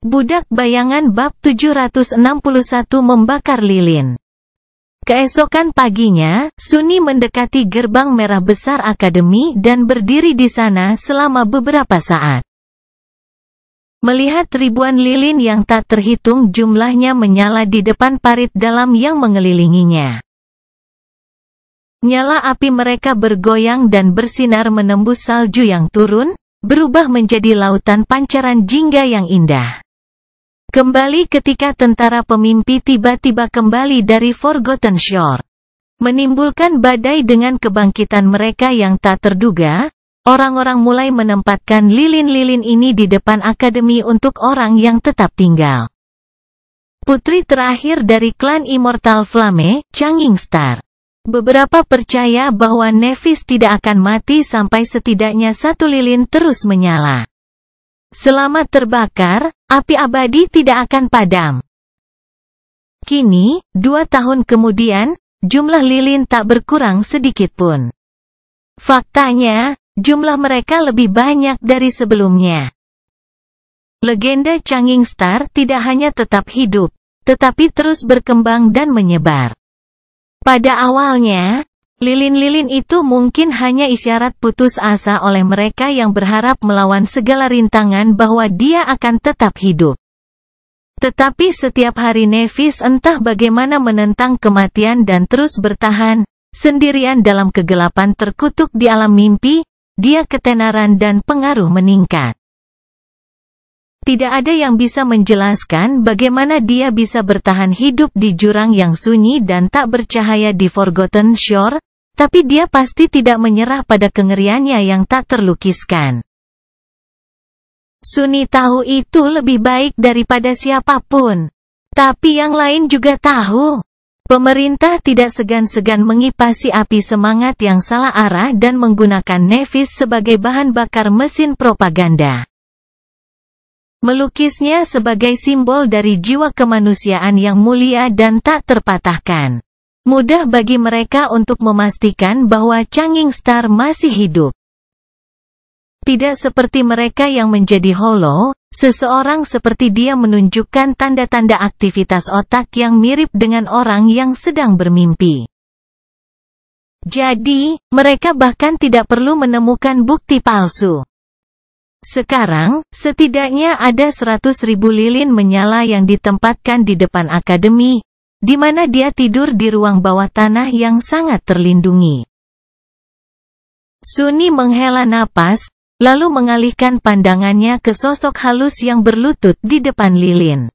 Budak Bayangan bab 761 membakar lilin. Keesokan paginya, Sunni mendekati gerbang merah besar akademi dan berdiri di sana selama beberapa saat. Melihat ribuan lilin yang tak terhitung jumlahnya menyala di depan parit dalam yang mengelilinginya. Nyala api mereka bergoyang dan bersinar menembus salju yang turun, berubah menjadi lautan pancaran jingga yang indah. Kembali ketika tentara pemimpi tiba-tiba kembali dari Forgotten Shore. Menimbulkan badai dengan kebangkitan mereka yang tak terduga, orang-orang mulai menempatkan lilin-lilin ini di depan akademi untuk orang yang tetap tinggal. Putri terakhir dari klan Immortal Flame, Changing Star. Beberapa percaya bahwa Nephis tidak akan mati sampai setidaknya satu lilin terus menyala. Selama terbakar, api abadi tidak akan padam. Kini, 2 tahun kemudian, jumlah lilin tak berkurang sedikit pun. Faktanya, jumlah mereka lebih banyak dari sebelumnya. Legenda Changing Star tidak hanya tetap hidup, tetapi terus berkembang dan menyebar. Pada awalnya, lilin-lilin itu mungkin hanya isyarat putus asa oleh mereka yang berharap melawan segala rintangan bahwa dia akan tetap hidup. Tetapi setiap hari Nephis entah bagaimana menentang kematian dan terus bertahan, sendirian dalam kegelapan terkutuk di alam mimpi, dia ketenaran dan pengaruh meningkat. Tidak ada yang bisa menjelaskan bagaimana dia bisa bertahan hidup di jurang yang sunyi dan tak bercahaya di Forgotten Shore, tapi dia pasti tidak menyerah pada kengeriannya yang tak terlukiskan. Sunni tahu itu lebih baik daripada siapapun. Tapi yang lain juga tahu. Pemerintah tidak segan-segan mengipasi api semangat yang salah arah dan menggunakan Nephis sebagai bahan bakar mesin propaganda. Melukisnya sebagai simbol dari jiwa kemanusiaan yang mulia dan tak terpatahkan. Mudah bagi mereka untuk memastikan bahwa Changing Star masih hidup. Tidak seperti mereka yang menjadi holo, seseorang seperti dia menunjukkan tanda-tanda aktivitas otak yang mirip dengan orang yang sedang bermimpi. Jadi, mereka bahkan tidak perlu menemukan bukti palsu. Sekarang, setidaknya ada 100.000 lilin menyala yang ditempatkan di depan akademi, di mana dia tidur di ruang bawah tanah yang sangat terlindungi. Sunni menghela napas, lalu mengalihkan pandangannya ke sosok halus yang berlutut di depan lilin.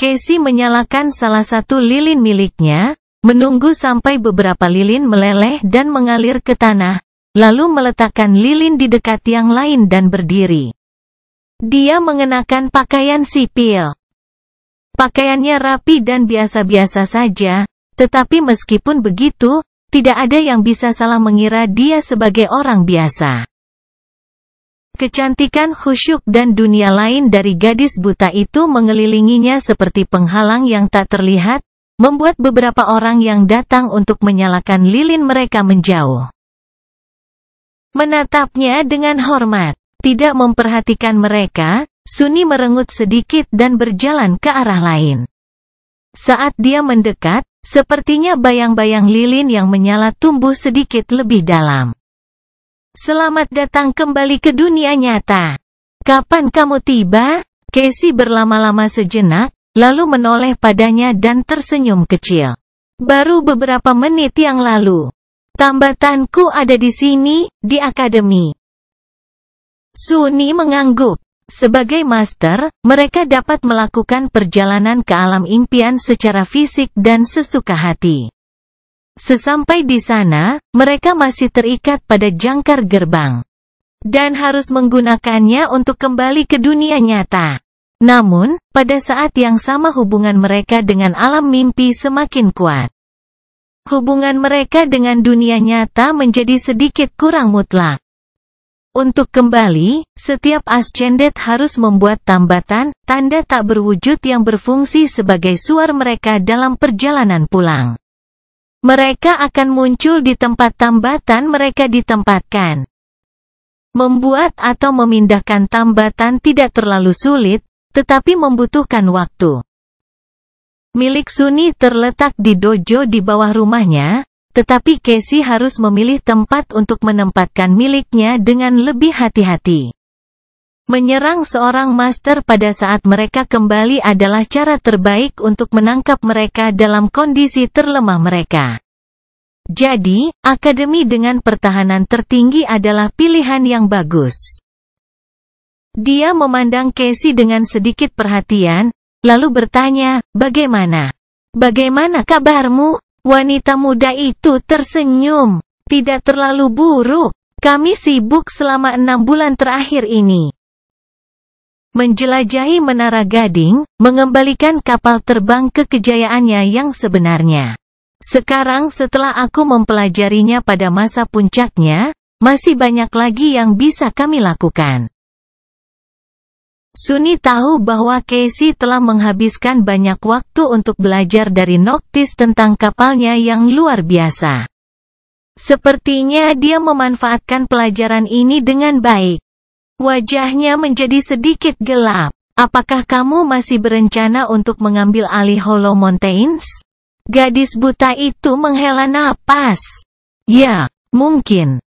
Casey menyalakan salah satu lilin miliknya, menunggu sampai beberapa lilin meleleh dan mengalir ke tanah, lalu meletakkan lilin di dekat yang lain dan berdiri. Dia mengenakan pakaian sipil. Pakaiannya rapi dan biasa-biasa saja, tetapi meskipun begitu, tidak ada yang bisa salah mengira dia sebagai orang biasa. Kecantikan khusyuk dan dunia lain dari gadis buta itu mengelilinginya seperti penghalang yang tak terlihat, membuat beberapa orang yang datang untuk menyalakan lilin mereka menjauh. Menatapnya dengan hormat, tidak memperhatikan mereka, Sunni merengut sedikit dan berjalan ke arah lain. Saat dia mendekat, sepertinya bayang-bayang lilin yang menyala tumbuh sedikit lebih dalam. Selamat datang kembali ke dunia nyata. Kapan kamu tiba? Casey berlama-lama sejenak, lalu menoleh padanya dan tersenyum kecil. Baru beberapa menit yang lalu. Tambatanku ada di sini, di akademi. Sunni mengangguk. Sebagai master, mereka dapat melakukan perjalanan ke alam impian secara fisik dan sesuka hati. Sesampai di sana, mereka masih terikat pada jangkar gerbang. Dan harus menggunakannya untuk kembali ke dunia nyata. Namun, pada saat yang sama hubungan mereka dengan alam mimpi semakin kuat. Hubungan mereka dengan dunia nyata menjadi sedikit kurang mutlak. Untuk kembali, setiap ascendet harus membuat tambatan, tanda tak berwujud yang berfungsi sebagai suar mereka dalam perjalanan pulang. Mereka akan muncul di tempat tambatan mereka ditempatkan. Membuat atau memindahkan tambatan tidak terlalu sulit, tetapi membutuhkan waktu. Milik Sunny terletak di dojo di bawah rumahnya, tetapi Casey harus memilih tempat untuk menempatkan miliknya dengan lebih hati-hati. Menyerang seorang master pada saat mereka kembali adalah cara terbaik untuk menangkap mereka dalam kondisi terlemah mereka. Jadi, akademi dengan pertahanan tertinggi adalah pilihan yang bagus. Dia memandang Casey dengan sedikit perhatian, lalu bertanya, "Bagaimana? Bagaimana kabarmu?" Wanita muda itu tersenyum. "Tidak terlalu buruk. Kami sibuk selama 6 bulan terakhir ini. Menjelajahi Menara Gading, mengembalikan kapal terbang ke kejayaannya yang sebenarnya. Sekarang setelah aku mempelajarinya pada masa puncaknya, masih banyak lagi yang bisa kami lakukan." Sunny tahu bahwa Casey telah menghabiskan banyak waktu untuk belajar dari Noctis tentang kapalnya yang luar biasa. Sepertinya dia memanfaatkan pelajaran ini dengan baik. Wajahnya menjadi sedikit gelap. "Apakah kamu masih berencana untuk mengambil alih Hollow Mountains?" Gadis buta itu menghela napas. "Ya, mungkin.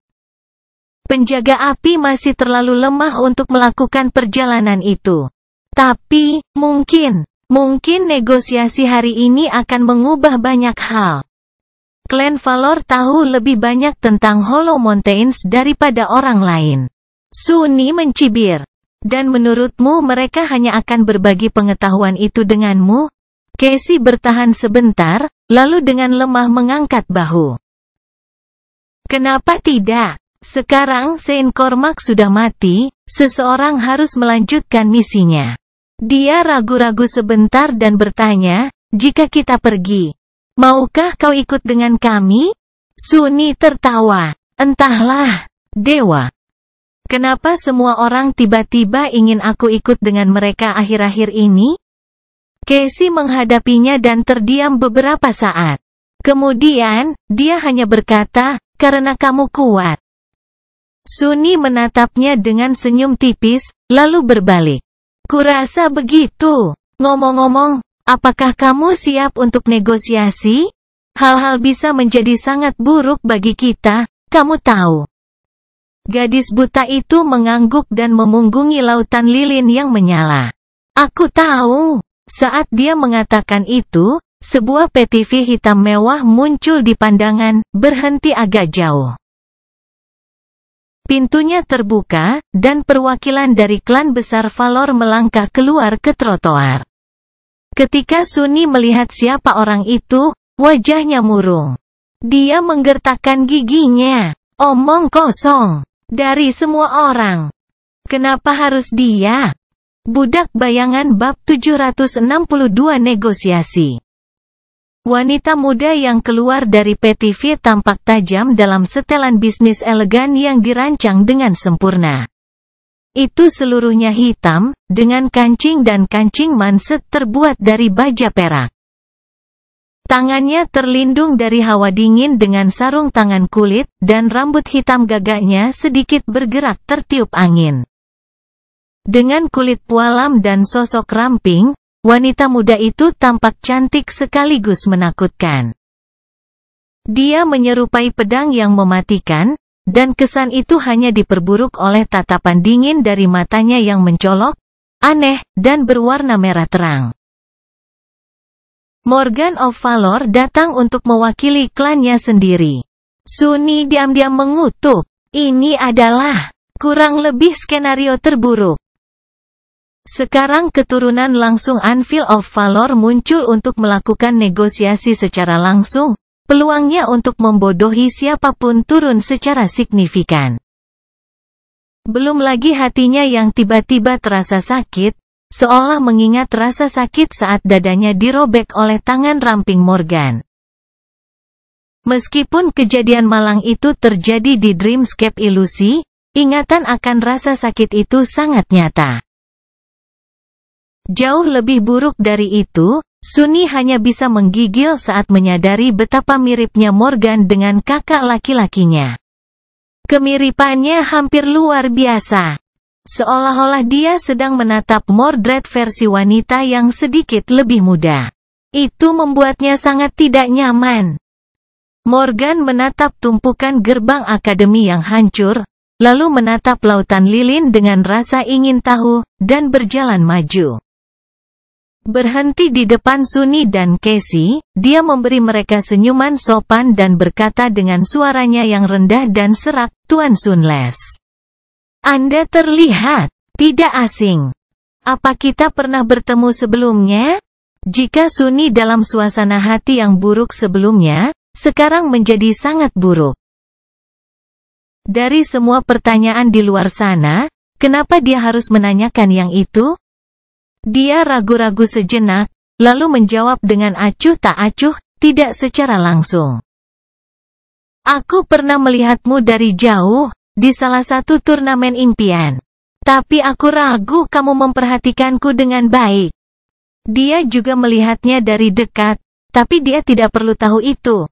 Penjaga api masih terlalu lemah untuk melakukan perjalanan itu. Tapi, mungkin negosiasi hari ini akan mengubah banyak hal. Klan Valor tahu lebih banyak tentang Hollow Mountains daripada orang lain." Sunny mencibir. "Dan menurutmu mereka hanya akan berbagi pengetahuan itu denganmu?" Casey bertahan sebentar, lalu dengan lemah mengangkat bahu. "Kenapa tidak? Sekarang Saint Cormac sudah mati, seseorang harus melanjutkan misinya." Dia ragu-ragu sebentar dan bertanya, "Jika kita pergi, maukah kau ikut dengan kami?" Sunny tertawa. "Entahlah, Dewa. Kenapa semua orang tiba-tiba ingin aku ikut dengan mereka akhir-akhir ini?" Casey menghadapinya dan terdiam beberapa saat. Kemudian, dia hanya berkata, "Karena kamu kuat." Sunny menatapnya dengan senyum tipis, lalu berbalik. "Kurasa begitu. Ngomong-ngomong, apakah kamu siap untuk negosiasi? Hal-hal bisa menjadi sangat buruk bagi kita, kamu tahu." Gadis buta itu mengangguk dan memunggungi lautan lilin yang menyala. "Aku tahu." Saat dia mengatakan itu, sebuah PTV hitam mewah muncul di pandangan, berhenti agak jauh. Pintunya terbuka, dan perwakilan dari klan besar Valor melangkah keluar ke trotoar. Ketika Sunny melihat siapa orang itu, wajahnya murung. Dia menggertakkan giginya. "Omong kosong. Dari semua orang. Kenapa harus dia?" Budak Bayangan bab 762 negosiasi. Wanita muda yang keluar dari PTV tampak tajam dalam setelan bisnis elegan yang dirancang dengan sempurna. Itu seluruhnya hitam, dengan kancing dan kancing manset terbuat dari baja perak. Tangannya terlindung dari hawa dingin dengan sarung tangan kulit, dan rambut hitam gagaknya sedikit bergerak tertiup angin. Dengan kulit pualam dan sosok ramping, wanita muda itu tampak cantik sekaligus menakutkan. Dia menyerupai pedang yang mematikan, dan kesan itu hanya diperburuk oleh tatapan dingin dari matanya yang mencolok, aneh, dan berwarna merah terang. Morgan of Valor datang untuk mewakili klannya sendiri. Sunny diam-diam mengutuk. Ini adalah kurang lebih skenario terburuk. Sekarang keturunan langsung Anvil of Valor muncul untuk melakukan negosiasi secara langsung, peluangnya untuk membodohi siapapun turun secara signifikan. Belum lagi hatinya yang tiba-tiba terasa sakit, seolah mengingat rasa sakit saat dadanya dirobek oleh tangan ramping Morgan. Meskipun kejadian malang itu terjadi di Dreamscape Ilusi, ingatan akan rasa sakit itu sangat nyata. Jauh lebih buruk dari itu, Sunny hanya bisa menggigil saat menyadari betapa miripnya Morgan dengan kakak laki-lakinya. Kemiripannya hampir luar biasa. Seolah-olah dia sedang menatap Mordred versi wanita yang sedikit lebih muda. Itu membuatnya sangat tidak nyaman. Morgan menatap tumpukan gerbang akademi yang hancur, lalu menatap lautan lilin dengan rasa ingin tahu, dan berjalan maju. Berhenti di depan Sunny dan Casey, dia memberi mereka senyuman sopan dan berkata dengan suaranya yang rendah dan serak, "Tuan Sunles. Anda terlihat tidak asing. Apa kita pernah bertemu sebelumnya?" Jika Sunny dalam suasana hati yang buruk sebelumnya, sekarang menjadi sangat buruk. Dari semua pertanyaan di luar sana, kenapa dia harus menanyakan yang itu? Dia ragu-ragu sejenak, lalu menjawab dengan acuh tak acuh, tidak secara langsung. "Aku pernah melihatmu dari jauh, di salah satu turnamen impian. Tapi aku ragu kamu memperhatikanku dengan baik." Dia juga melihatnya dari dekat, tapi dia tidak perlu tahu itu.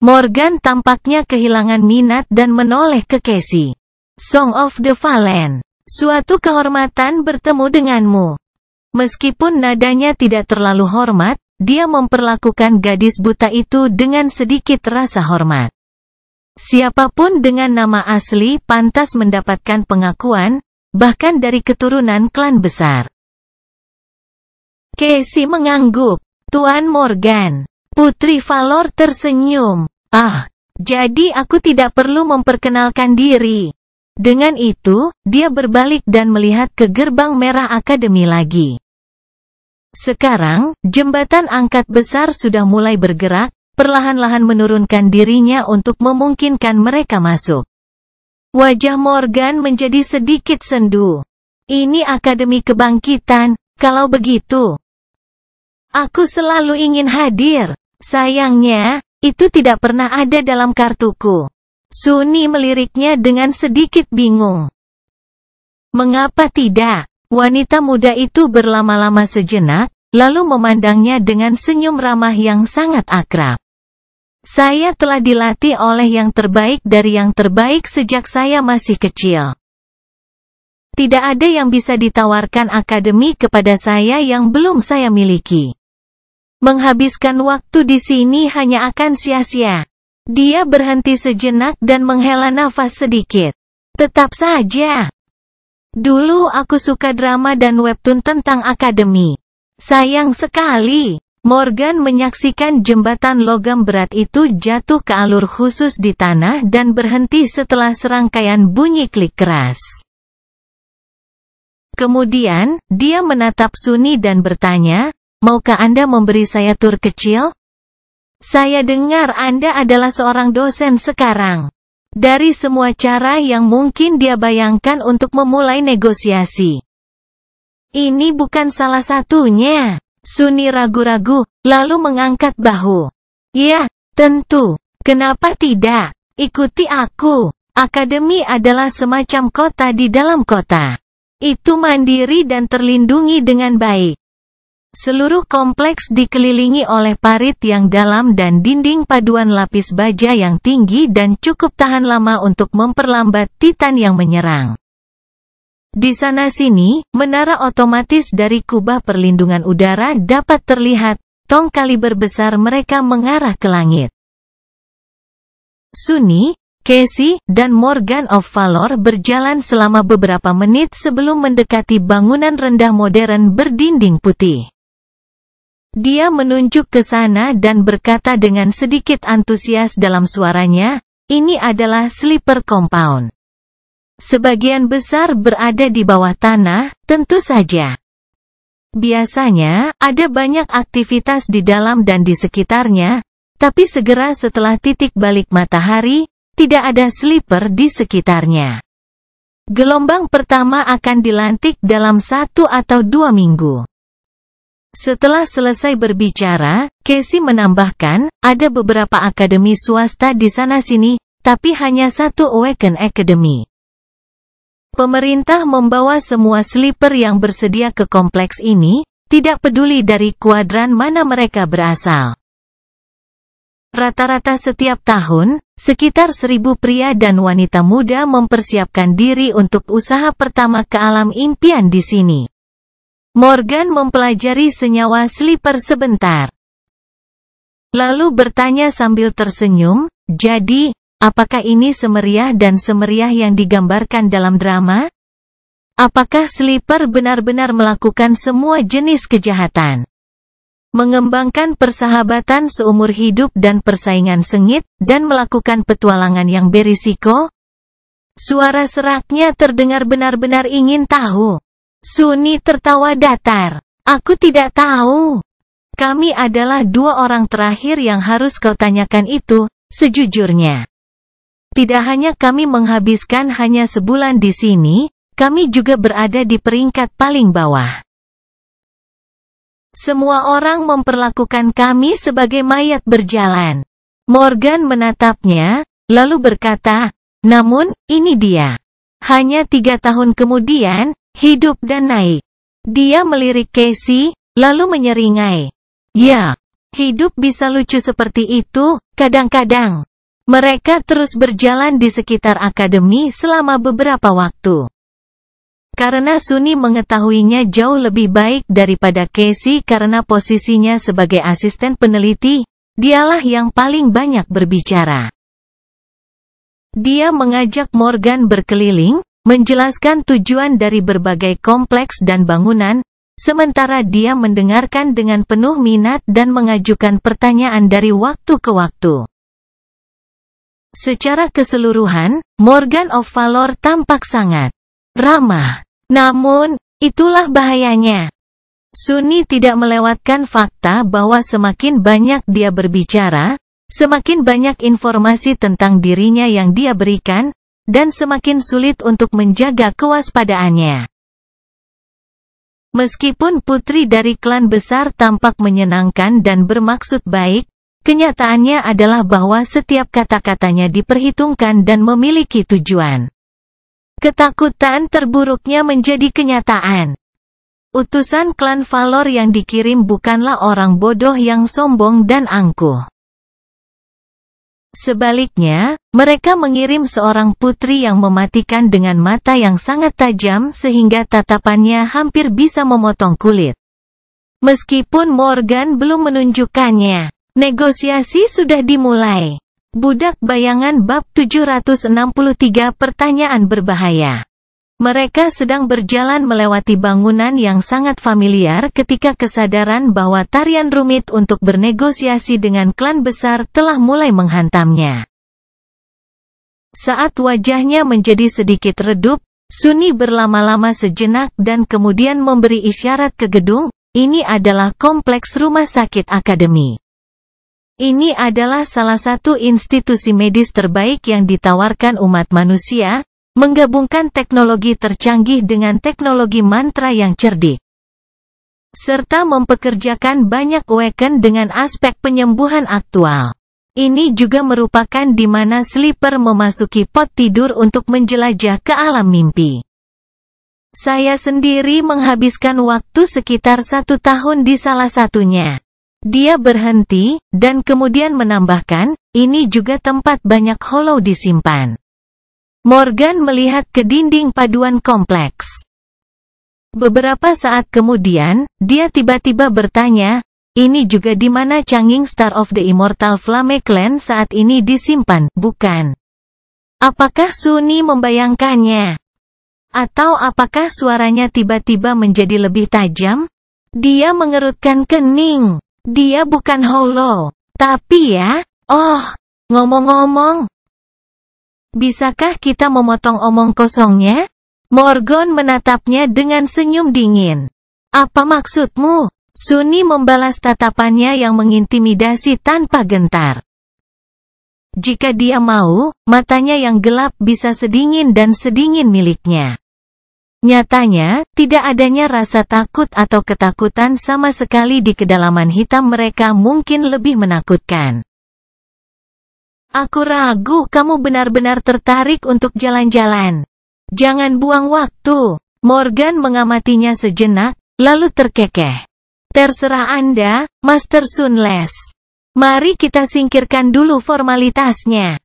Morgan tampaknya kehilangan minat dan menoleh ke Casey. "Song of the Fallen. Suatu kehormatan bertemu denganmu." Meskipun nadanya tidak terlalu hormat, dia memperlakukan gadis buta itu dengan sedikit rasa hormat. Siapapun dengan nama asli pantas mendapatkan pengakuan, bahkan dari keturunan klan besar. Casey mengangguk. "Tuan Morgan." Putri Valor tersenyum. "Ah, jadi aku tidak perlu memperkenalkan diri." Dengan itu, dia berbalik dan melihat ke gerbang merah akademi lagi. Sekarang, jembatan angkat besar sudah mulai bergerak, perlahan-lahan menurunkan dirinya untuk memungkinkan mereka masuk. Wajah Morgan menjadi sedikit sendu. "Ini Akademi Kebangkitan, kalau begitu. Aku selalu ingin hadir. Sayangnya, itu tidak pernah ada dalam kartuku." Sunny meliriknya dengan sedikit bingung. "Mengapa tidak?" Wanita muda itu berlama-lama sejenak, lalu memandangnya dengan senyum ramah yang sangat akrab. "Saya telah dilatih oleh yang terbaik dari yang terbaik sejak saya masih kecil. Tidak ada yang bisa ditawarkan akademi kepada saya yang belum saya miliki. Menghabiskan waktu di sini hanya akan sia-sia." Dia berhenti sejenak dan menghela nafas sedikit. "Tetap saja. Dulu aku suka drama dan webtoon tentang akademi. Sayang sekali." Morgan menyaksikan jembatan logam berat itu jatuh ke alur khusus di tanah dan berhenti setelah serangkaian bunyi klik keras. Kemudian, dia menatap Sunny dan bertanya, "Maukah Anda memberi saya tur kecil? Saya dengar Anda adalah seorang dosen sekarang." Dari semua cara yang mungkin dia bayangkan untuk memulai negosiasi, ini bukan salah satunya. Sunny ragu-ragu, lalu mengangkat bahu. "Ya, tentu. Kenapa tidak? Ikuti aku. Akademi adalah semacam kota di dalam kota. Itu mandiri dan terlindungi dengan baik. Seluruh kompleks dikelilingi oleh parit yang dalam dan dinding paduan lapis baja yang tinggi dan cukup tahan lama untuk memperlambat titan yang menyerang. Di sana-sini, menara otomatis dari kubah perlindungan udara dapat terlihat, tong kaliber besar mereka mengarah ke langit." Sunny, Casey, dan Morgan of Valor berjalan selama beberapa menit sebelum mendekati bangunan rendah modern berdinding putih. Dia menunjuk ke sana dan berkata dengan sedikit antusias dalam suaranya, "Ini adalah Sleeper Compound. Sebagian besar berada di bawah tanah, tentu saja. Biasanya, ada banyak aktivitas di dalam dan di sekitarnya, tapi segera setelah titik balik matahari, tidak ada sleeper di sekitarnya. Gelombang pertama akan dilantik dalam 1 atau 2 minggu." Setelah selesai berbicara, Casey menambahkan, "Ada beberapa akademi swasta di sana-sini, tapi hanya satu Awaken Academy. Pemerintah membawa semua sleeper yang bersedia ke kompleks ini, tidak peduli dari kuadran mana mereka berasal. Rata-rata setiap tahun, sekitar 1.000 pria dan wanita muda mempersiapkan diri untuk usaha pertama ke alam impian di sini. Morgan mempelajari senyawa sleeper sebentar. Lalu bertanya sambil tersenyum, jadi, apakah ini semeriah dan semeriah yang digambarkan dalam drama? Apakah sleeper benar-benar melakukan semua jenis kejahatan? Mengembangkan persahabatan seumur hidup dan persaingan sengit, dan melakukan petualangan yang berisiko? Suara seraknya terdengar benar-benar ingin tahu. Sunni tertawa datar. Aku tidak tahu. Kami adalah 2 orang terakhir yang harus kau tanyakan itu, sejujurnya. Tidak hanya kami menghabiskan hanya sebulan di sini, kami juga berada di peringkat paling bawah. Semua orang memperlakukan kami sebagai mayat berjalan. Morgan menatapnya, lalu berkata, namun, ini dia. Hanya 3 tahun kemudian, hidup dan naik. Dia melirik Casey, lalu menyeringai. Ya, hidup bisa lucu seperti itu, kadang-kadang. Mereka terus berjalan di sekitar akademi selama beberapa waktu. Karena Sunni mengetahuinya jauh lebih baik daripada Casey karena posisinya sebagai asisten peneliti, dialah yang paling banyak berbicara. Dia mengajak Morgan berkeliling, menjelaskan tujuan dari berbagai kompleks dan bangunan, sementara dia mendengarkan dengan penuh minat dan mengajukan pertanyaan dari waktu ke waktu. Secara keseluruhan, Morgan of Valor tampak sangat ramah. Namun, itulah bahayanya. Sunni tidak melewatkan fakta bahwa semakin banyak dia berbicara, semakin banyak informasi tentang dirinya yang dia berikan, dan semakin sulit untuk menjaga kewaspadaannya. Meskipun putri dari klan besar tampak menyenangkan dan bermaksud baik, kenyataannya adalah bahwa setiap kata-katanya diperhitungkan dan memiliki tujuan. Ketakutan terburuknya menjadi kenyataan. Utusan klan Valor yang dikirim bukanlah orang bodoh yang sombong dan angkuh. Sebaliknya, mereka mengirim seorang putri yang mematikan dengan mata yang sangat tajam sehingga tatapannya hampir bisa memotong kulit. Meskipun Morgan belum menunjukkannya, negosiasi sudah dimulai. Budak Bayangan bab 763 Pertanyaan berbahaya. Mereka sedang berjalan melewati bangunan yang sangat familiar ketika kesadaran bahwa tarian rumit untuk bernegosiasi dengan klan besar telah mulai menghantamnya. Saat wajahnya menjadi sedikit redup, Sunni berlama-lama sejenak dan kemudian memberi isyarat ke gedung. Ini adalah kompleks rumah sakit akademi. Ini adalah salah satu institusi medis terbaik yang ditawarkan umat manusia, menggabungkan teknologi tercanggih dengan teknologi mantra yang cerdik, serta mempekerjakan banyak Waken dengan aspek penyembuhan aktual. Ini juga merupakan di mana sleeper memasuki pot tidur untuk menjelajah ke alam mimpi. Saya sendiri menghabiskan waktu sekitar 1 tahun di salah satunya. Dia berhenti, dan kemudian menambahkan, ini juga tempat banyak hollow disimpan. Morgan melihat ke dinding paduan kompleks. Beberapa saat kemudian, dia tiba-tiba bertanya, ini juga di mana Changing Star of the Immortal Flame Clan saat ini disimpan, bukan? Apakah Sunni membayangkannya? Atau apakah suaranya tiba-tiba menjadi lebih tajam? Dia mengerutkan kening. Dia bukan hollow. Tapi ya, ngomong-ngomong. Bisakah kita memotong omong kosongnya? Morgan menatapnya dengan senyum dingin. Apa maksudmu? Sunni membalas tatapannya yang mengintimidasi tanpa gentar. Jika dia mau, matanya yang gelap bisa sedingin dan sedingin miliknya. Nyatanya, tidak adanya rasa takut atau ketakutan sama sekali di kedalaman hitam mereka mungkin lebih menakutkan. Aku ragu kamu benar-benar tertarik untuk jalan-jalan. Jangan buang waktu. Morgan mengamatinya sejenak, lalu terkekeh. Terserah Anda, Master Sunless. Mari kita singkirkan dulu formalitasnya.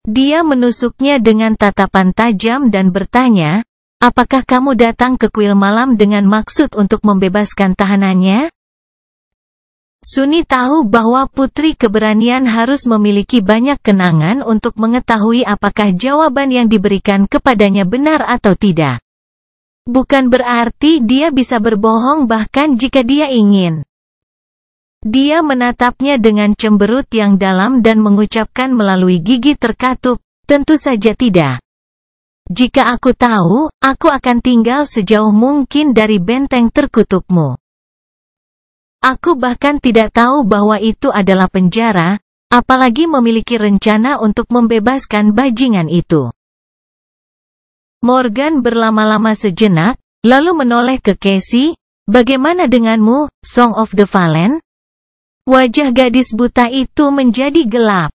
Dia menusuknya dengan tatapan tajam dan bertanya, apakah kamu datang ke kuil malam dengan maksud untuk membebaskan tahanannya? Sunni tahu bahwa Putri Keberanian harus memiliki banyak kenangan untuk mengetahui apakah jawaban yang diberikan kepadanya benar atau tidak. Bukan berarti dia bisa berbohong bahkan jika dia ingin. Dia menatapnya dengan cemberut yang dalam dan mengucapkan melalui gigi terkatup, tentu saja tidak. Jika aku tahu, aku akan tinggal sejauh mungkin dari benteng terkutukmu. Aku bahkan tidak tahu bahwa itu adalah penjara, apalagi memiliki rencana untuk membebaskan bajingan itu. Morgan berlama-lama sejenak, lalu menoleh ke Casey, bagaimana denganmu, Song of the Fallen? Wajah gadis buta itu menjadi gelap.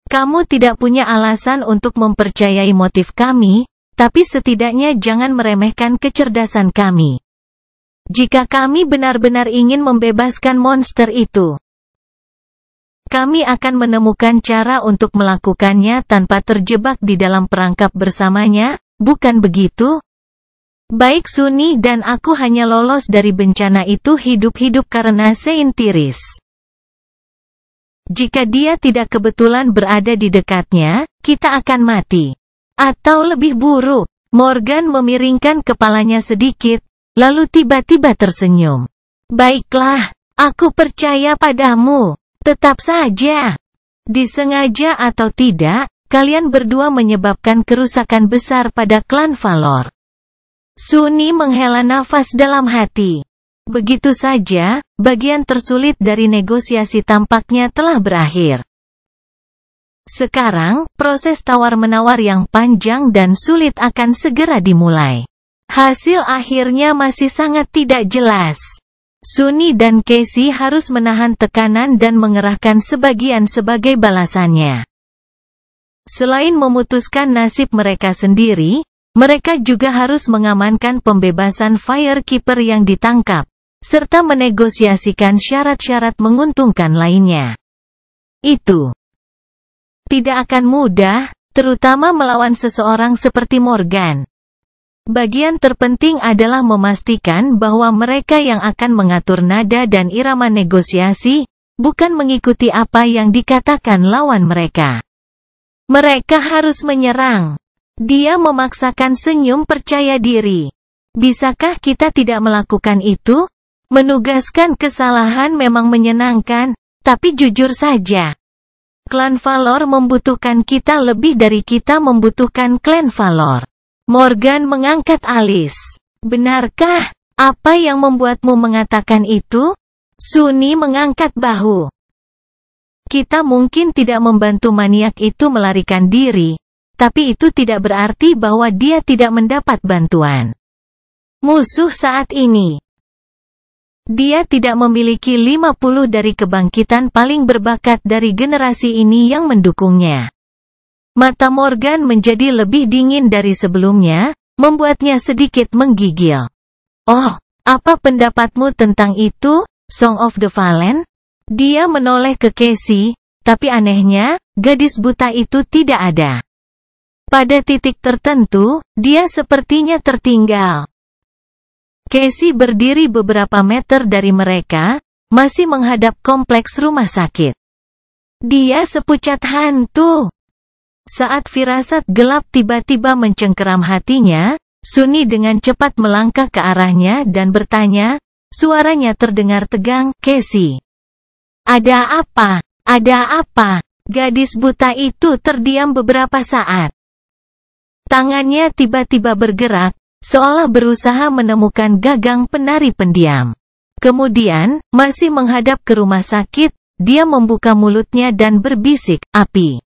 Kamu tidak punya alasan untuk mempercayai motif kami, tapi setidaknya jangan meremehkan kecerdasan kami. Jika kami benar-benar ingin membebaskan monster itu, kami akan menemukan cara untuk melakukannya tanpa terjebak di dalam perangkap bersamanya, bukan begitu? Baik Sunni dan aku hanya lolos dari bencana itu hidup-hidup karena Saint-Iris. Jika dia tidak kebetulan berada di dekatnya, kita akan mati. Atau lebih buruk, Morgan memiringkan kepalanya sedikit, lalu tiba-tiba tersenyum. Baiklah, aku percaya padamu. Tetap saja. Disengaja atau tidak, kalian berdua menyebabkan kerusakan besar pada klan Valor. Sunni menghela nafas dalam hati. Begitu saja, bagian tersulit dari negosiasi tampaknya telah berakhir. Sekarang, proses tawar-menawar yang panjang dan sulit akan segera dimulai. Hasil akhirnya masih sangat tidak jelas. Sunni dan Casey harus menahan tekanan dan mengerahkan sebagian sebagai balasannya. Selain memutuskan nasib mereka sendiri, mereka juga harus mengamankan pembebasan Firekeeper yang ditangkap, serta menegosiasikan syarat-syarat menguntungkan lainnya. Itu tidak akan mudah, terutama melawan seseorang seperti Morgan. Bagian terpenting adalah memastikan bahwa mereka yang akan mengatur nada dan irama negosiasi, bukan mengikuti apa yang dikatakan lawan mereka. Mereka harus menyerang. Dia memaksakan senyum percaya diri. Bisakah kita tidak melakukan itu? Menugaskan kesalahan memang menyenangkan, tapi jujur saja. Klan Valor membutuhkan kita lebih dari kita membutuhkan klan Valor. Morgan mengangkat alis. Benarkah? Apa yang membuatmu mengatakan itu? Sunni mengangkat bahu. Kita mungkin tidak membantu maniak itu melarikan diri, tapi itu tidak berarti bahwa dia tidak mendapat bantuan. Musuh saat ini. Dia tidak memiliki 50 dari kebangkitan paling berbakat dari generasi ini yang mendukungnya. Mata Morgan menjadi lebih dingin dari sebelumnya, membuatnya sedikit menggigil. Oh, apa pendapatmu tentang itu, Song of the Fallen? Dia menoleh ke Casey, tapi anehnya, gadis buta itu tidak ada. Pada titik tertentu, dia sepertinya tertinggal. Casey berdiri beberapa meter dari mereka, masih menghadap kompleks rumah sakit. Dia sepucat hantu. Saat firasat gelap tiba-tiba mencengkeram hatinya, Sunni dengan cepat melangkah ke arahnya dan bertanya, suaranya terdengar tegang, Casey. Ada apa? Ada apa? Gadis buta itu terdiam beberapa saat. Tangannya tiba-tiba bergerak, seolah berusaha menemukan gagang penari pendiam. Kemudian, masih menghadap ke rumah sakit, dia membuka mulutnya dan berbisik, api.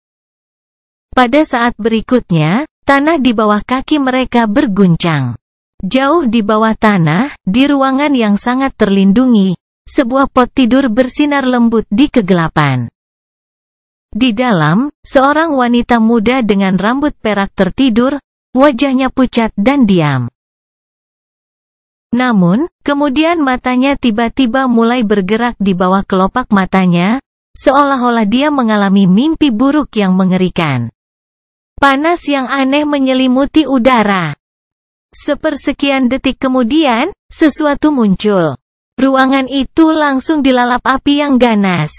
Pada saat berikutnya, tanah di bawah kaki mereka berguncang. Jauh di bawah tanah, di ruangan yang sangat terlindungi, sebuah pot tidur bersinar lembut di kegelapan. Di dalam, seorang wanita muda dengan rambut perak tertidur, wajahnya pucat dan diam. Namun, kemudian matanya tiba-tiba mulai bergerak di bawah kelopak matanya, seolah-olah dia mengalami mimpi buruk yang mengerikan. Panas yang aneh menyelimuti udara. Sepersekian detik kemudian, sesuatu muncul. Ruangan itu langsung dilalap api yang ganas.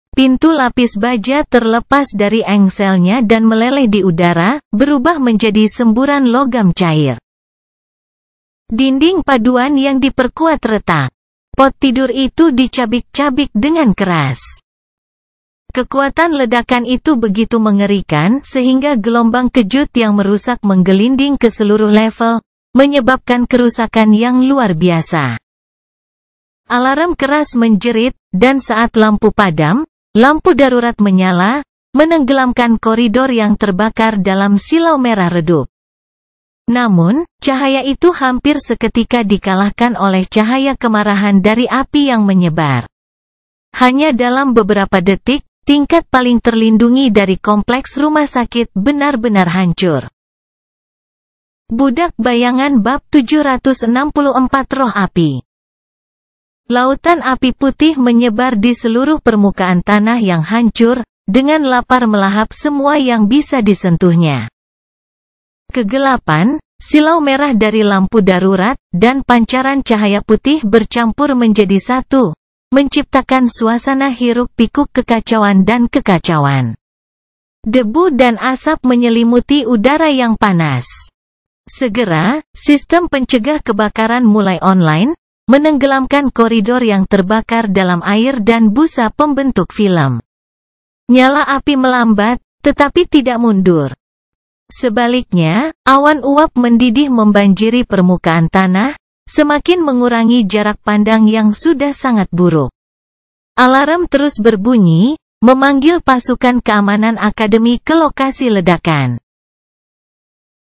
Pintu lapis baja terlepas dari engselnya dan meleleh di udara, berubah menjadi semburan logam cair. Dinding paduan yang diperkuat retak. Pot tidur itu dicabik-cabik dengan keras. Kekuatan ledakan itu begitu mengerikan sehingga gelombang kejut yang merusak menggelinding ke seluruh level, menyebabkan kerusakan yang luar biasa. Alarm keras menjerit, dan saat lampu padam, lampu darurat menyala, menenggelamkan koridor yang terbakar dalam silau merah redup. Namun, cahaya itu hampir seketika dikalahkan oleh cahaya kemarahan dari api yang menyebar. Hanya dalam beberapa detik, tingkat paling terlindungi dari kompleks rumah sakit benar-benar hancur. Budak bayangan bab 764 Roh Api. Lautan api putih menyebar di seluruh permukaan tanah yang hancur, dengan lapar melahap semua yang bisa disentuhnya. Kegelapan, silau merah dari lampu darurat, dan pancaran cahaya putih bercampur menjadi satu, menciptakan suasana hiruk-pikuk kekacauan dan kekacauan. Debu dan asap menyelimuti udara yang panas. Segera, sistem pencegah kebakaran mulai online, menenggelamkan koridor yang terbakar dalam air dan busa pembentuk film. Nyala api melambat, tetapi tidak mundur. Sebaliknya, awan uap mendidih membanjiri permukaan tanah, semakin mengurangi jarak pandang yang sudah sangat buruk. Alarm terus berbunyi, memanggil pasukan keamanan akademi ke lokasi ledakan.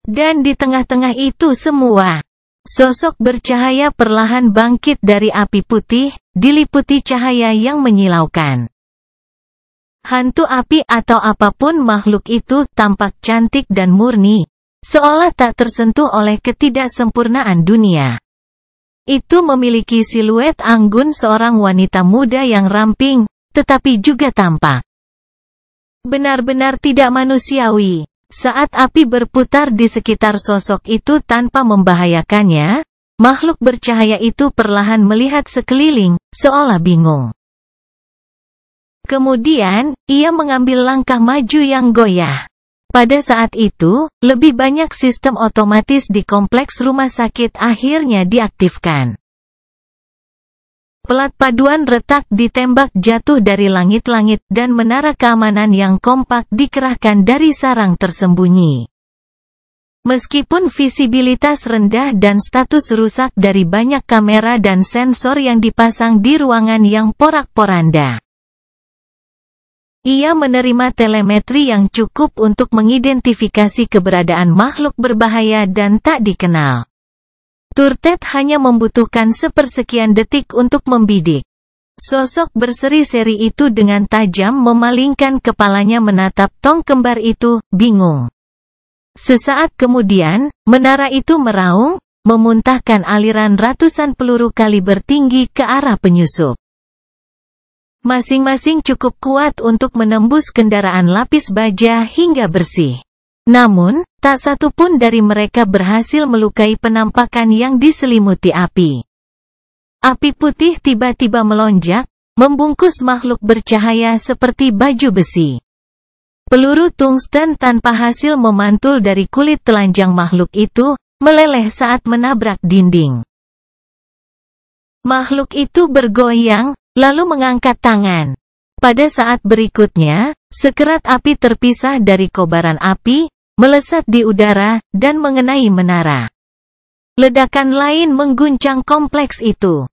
Dan di tengah-tengah itu semua, sosok bercahaya perlahan bangkit dari api putih, diliputi cahaya yang menyilaukan. Hantu api atau apapun makhluk itu tampak cantik dan murni, seolah tak tersentuh oleh ketidaksempurnaan dunia. Itu memiliki siluet anggun seorang wanita muda yang ramping, tetapi juga tampak benar-benar tidak manusiawi. Saat api berputar di sekitar sosok itu tanpa membahayakannya, makhluk bercahaya itu perlahan melihat sekeliling, seolah bingung. Kemudian, ia mengambil langkah maju yang goyah. Pada saat itu, lebih banyak sistem otomatis di kompleks rumah sakit akhirnya diaktifkan. Pelat paduan retak ditembak jatuh dari langit-langit dan menara keamanan yang kompak dikerahkan dari sarang tersembunyi. Meskipun visibilitas rendah dan status rusak dari banyak kamera dan sensor yang dipasang di ruangan yang porak-poranda, ia menerima telemetri yang cukup untuk mengidentifikasi keberadaan makhluk berbahaya dan tak dikenal. Turtet hanya membutuhkan sepersekian detik untuk membidik. Sosok berseri-seri itu dengan tajam memalingkan kepalanya menatap tong kembar itu, bingung. Sesaat kemudian, menara itu meraung, memuntahkan aliran ratusan peluru kaliber tinggi ke arah penyusup. Masing-masing cukup kuat untuk menembus kendaraan lapis baja hingga bersih. Namun, tak satu pun dari mereka berhasil melukai penampakan yang diselimuti api. Api putih tiba-tiba melonjak, membungkus makhluk bercahaya seperti baju besi. Peluru tungsten tanpa hasil memantul dari kulit telanjang makhluk itu, meleleh saat menabrak dinding. Makhluk itu bergoyang, lalu mengangkat tangan. Pada saat berikutnya, sekerat api terpisah dari kobaran api, melesat di udara, dan mengenai menara. Ledakan lain mengguncang kompleks itu.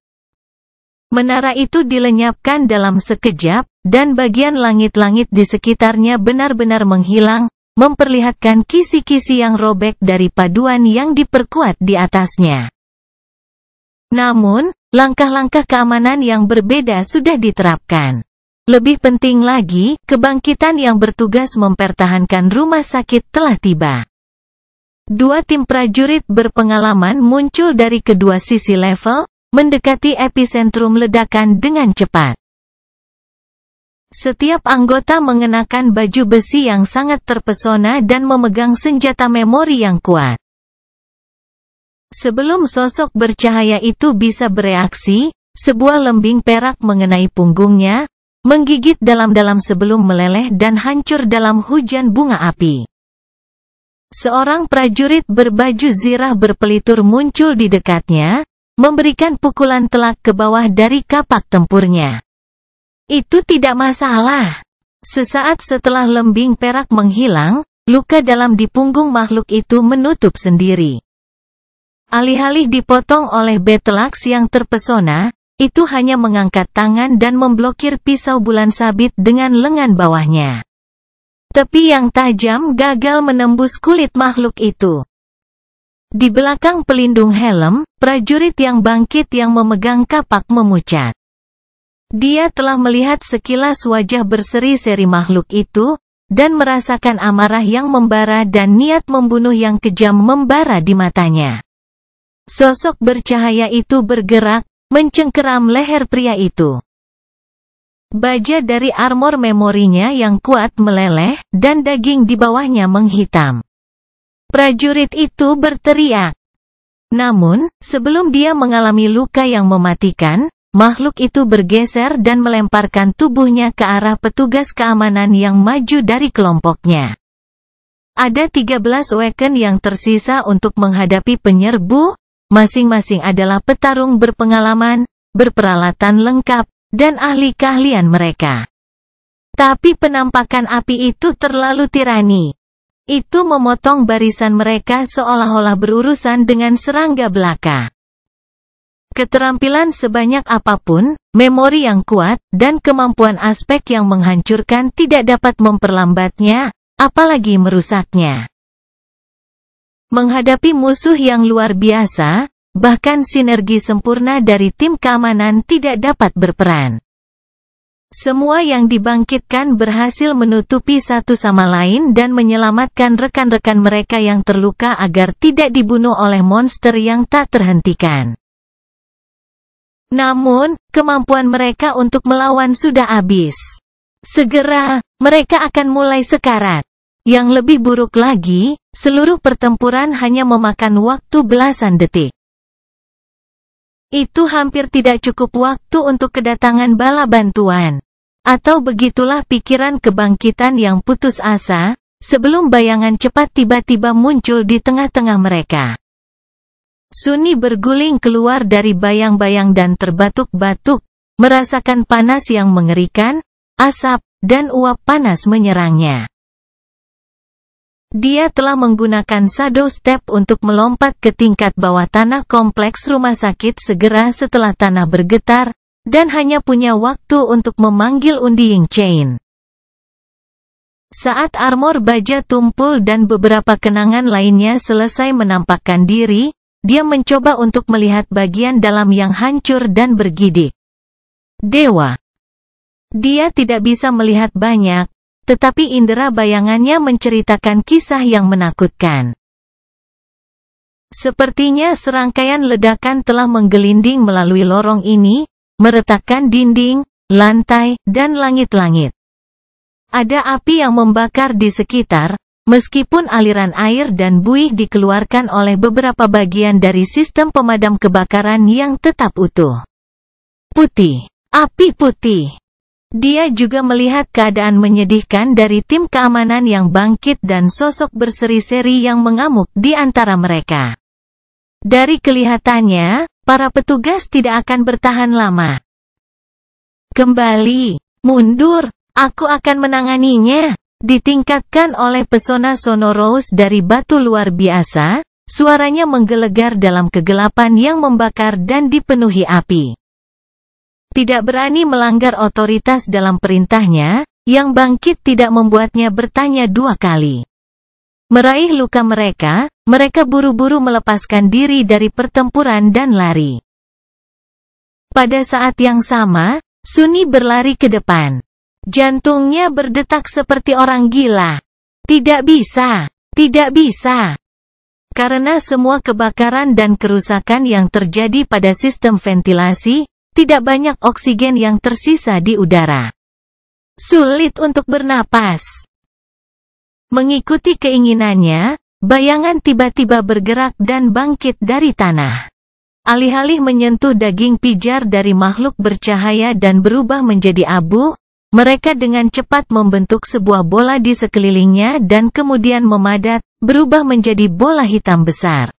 Menara itu dilenyapkan dalam sekejap, dan bagian langit-langit di sekitarnya benar-benar menghilang, memperlihatkan kisi-kisi yang robek dari paduan yang diperkuat di atasnya. Namun, langkah-langkah keamanan yang berbeda sudah diterapkan. Lebih penting lagi, kebangkitan yang bertugas mempertahankan rumah sakit telah tiba. Dua tim prajurit berpengalaman muncul dari kedua sisi level, mendekati epicentrum ledakan dengan cepat. Setiap anggota mengenakan baju besi yang sangat terpesona dan memegang senjata memori yang kuat. Sebelum sosok bercahaya itu bisa bereaksi, sebuah lembing perak mengenai punggungnya, menggigit dalam-dalam sebelum meleleh dan hancur dalam hujan bunga api. Seorang prajurit berbaju zirah berpelitur muncul di dekatnya, memberikan pukulan telak ke bawah dari kapak tempurnya. Itu tidak masalah. Sesaat setelah lembing perak menghilang, luka dalam di punggung makhluk itu menutup sendiri. Alih-alih dipotong oleh Betelgeuse yang terpesona, itu hanya mengangkat tangan dan memblokir pisau bulan sabit dengan lengan bawahnya. Tepi yang tajam gagal menembus kulit makhluk itu. Di belakang pelindung helm, prajurit yang bangkit yang memegang kapak memucat. Dia telah melihat sekilas wajah berseri-seri makhluk itu, dan merasakan amarah yang membara dan niat membunuh yang kejam membara di matanya. Sosok bercahaya itu bergerak, mencengkeram leher pria itu. Baja dari armor memorinya yang kuat meleleh, dan daging di bawahnya menghitam. Prajurit itu berteriak. Namun, sebelum dia mengalami luka yang mematikan, makhluk itu bergeser dan melemparkan tubuhnya ke arah petugas keamanan yang maju dari kelompoknya. Ada 13 Waken yang tersisa untuk menghadapi penyerbu, masing-masing adalah petarung berpengalaman, berperalatan lengkap, dan ahli keahlian mereka. Tapi penampakan api itu terlalu tirani. Itu memotong barisan mereka seolah-olah berurusan dengan serangga belaka. Keterampilan sebanyak apapun, memori yang kuat, dan kemampuan aspek yang menghancurkan tidak dapat memperlambatnya, apalagi merusaknya. Menghadapi musuh yang luar biasa, bahkan sinergi sempurna dari tim keamanan tidak dapat berperan. Semua yang dibangkitkan berhasil menutupi satu sama lain dan menyelamatkan rekan-rekan mereka yang terluka agar tidak dibunuh oleh monster yang tak terhentikan. Namun, kemampuan mereka untuk melawan sudah habis. Segera, mereka akan mulai sekarat. Yang lebih buruk lagi, seluruh pertempuran hanya memakan waktu belasan detik. Itu hampir tidak cukup waktu untuk kedatangan bala bantuan. Atau begitulah pikiran kebangkitan yang putus asa, sebelum bayangan cepat tiba-tiba muncul di tengah-tengah mereka. Sunni berguling keluar dari bayang-bayang dan terbatuk-batuk, merasakan panas yang mengerikan, asap, dan uap panas menyerangnya. Dia telah menggunakan shadow step untuk melompat ke tingkat bawah tanah kompleks rumah sakit segera setelah tanah bergetar, dan hanya punya waktu untuk memanggil Undying Chain. Saat armor baja tumpul dan beberapa kenangan lainnya selesai menampakkan diri, dia mencoba untuk melihat bagian dalam yang hancur dan bergidik. Dewa. Dia tidak bisa melihat banyak, tetapi indera bayangannya menceritakan kisah yang menakutkan. Sepertinya serangkaian ledakan telah menggelinding melalui lorong ini, meretakkan dinding, lantai, dan langit-langit. Ada api yang membakar di sekitar, meskipun aliran air dan buih dikeluarkan oleh beberapa bagian dari sistem pemadam kebakaran yang tetap utuh. Putih. Api putih. Dia juga melihat keadaan menyedihkan dari tim keamanan yang bangkit dan sosok berseri-seri yang mengamuk di antara mereka. Dari kelihatannya, para petugas tidak akan bertahan lama. Kembali, mundur, aku akan menanganinya. Ditingkatkan oleh pesona Sonorous dari batu luar biasa, suaranya menggelegar dalam kegelapan yang membakar dan dipenuhi api. Tidak berani melanggar otoritas dalam perintahnya, yang bangkit tidak membuatnya bertanya dua kali. Meraih luka mereka, mereka buru-buru melepaskan diri dari pertempuran dan lari. Pada saat yang sama, Sunni berlari ke depan. Jantungnya berdetak seperti orang gila. Tidak bisa, tidak bisa. Karena semua kebakaran dan kerusakan yang terjadi pada sistem ventilasi, tidak banyak oksigen yang tersisa di udara. Sulit untuk bernapas. Mengikuti keinginannya, bayangan tiba-tiba bergerak dan bangkit dari tanah. Alih-alih menyentuh daging pijar dari makhluk bercahaya dan berubah menjadi abu, mereka dengan cepat membentuk sebuah bola di sekelilingnya dan kemudian memadat, berubah menjadi bola hitam besar.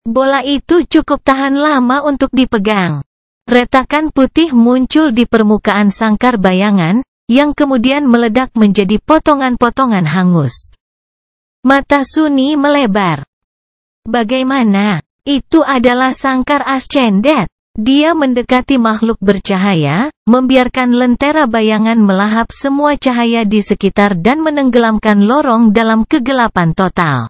Bola itu cukup tahan lama untuk dipegang. Retakan putih muncul di permukaan sangkar bayangan, yang kemudian meledak menjadi potongan-potongan hangus. Mata Sunni melebar. Bagaimana? Itu adalah sangkar Ascendet. Dia mendekati makhluk bercahaya, membiarkan lentera bayangan melahap semua cahaya di sekitar dan menenggelamkan lorong dalam kegelapan total.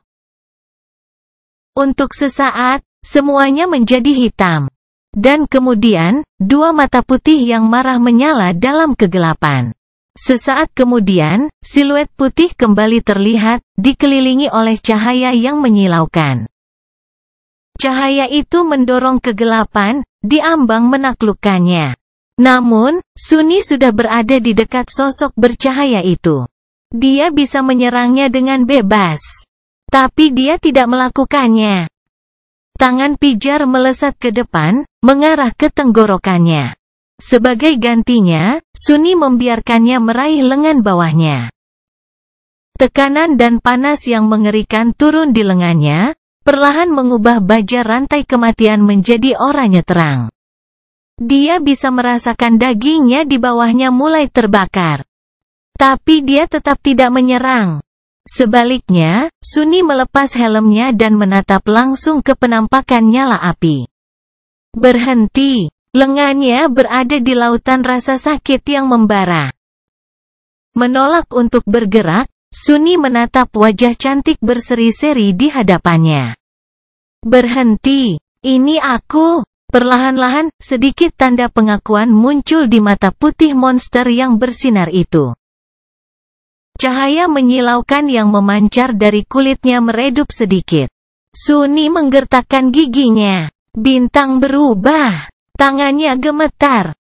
Untuk sesaat, semuanya menjadi hitam. Dan kemudian, dua mata putih yang marah menyala dalam kegelapan. Sesaat kemudian, siluet putih kembali terlihat, dikelilingi oleh cahaya yang menyilaukan. Cahaya itu mendorong kegelapan, diambang menaklukkannya. Namun, Sunni sudah berada di dekat sosok bercahaya itu. Dia bisa menyerangnya dengan bebas. Tapi dia tidak melakukannya. Tangan pijar melesat ke depan, mengarah ke tenggorokannya. Sebagai gantinya, Sunni membiarkannya meraih lengan bawahnya. Tekanan dan panas yang mengerikan turun di lengannya, perlahan mengubah baja rantai kematian menjadi oranye terang. Dia bisa merasakan dagingnya di bawahnya mulai terbakar. Tapi dia tetap tidak menyerang. Sebaliknya, Sunni melepas helmnya dan menatap langsung ke penampakan nyala api. Berhenti. Lengannya berada di lautan rasa sakit yang membara. Menolak untuk bergerak, Sunni menatap wajah cantik berseri-seri di hadapannya. Berhenti. Ini aku. Perlahan-lahan, sedikit tanda pengakuan muncul di mata putih monster yang bersinar itu. Cahaya menyilaukan yang memancar dari kulitnya meredup sedikit. Sunni menggertakkan giginya. Bintang berubah. Tangannya gemetar.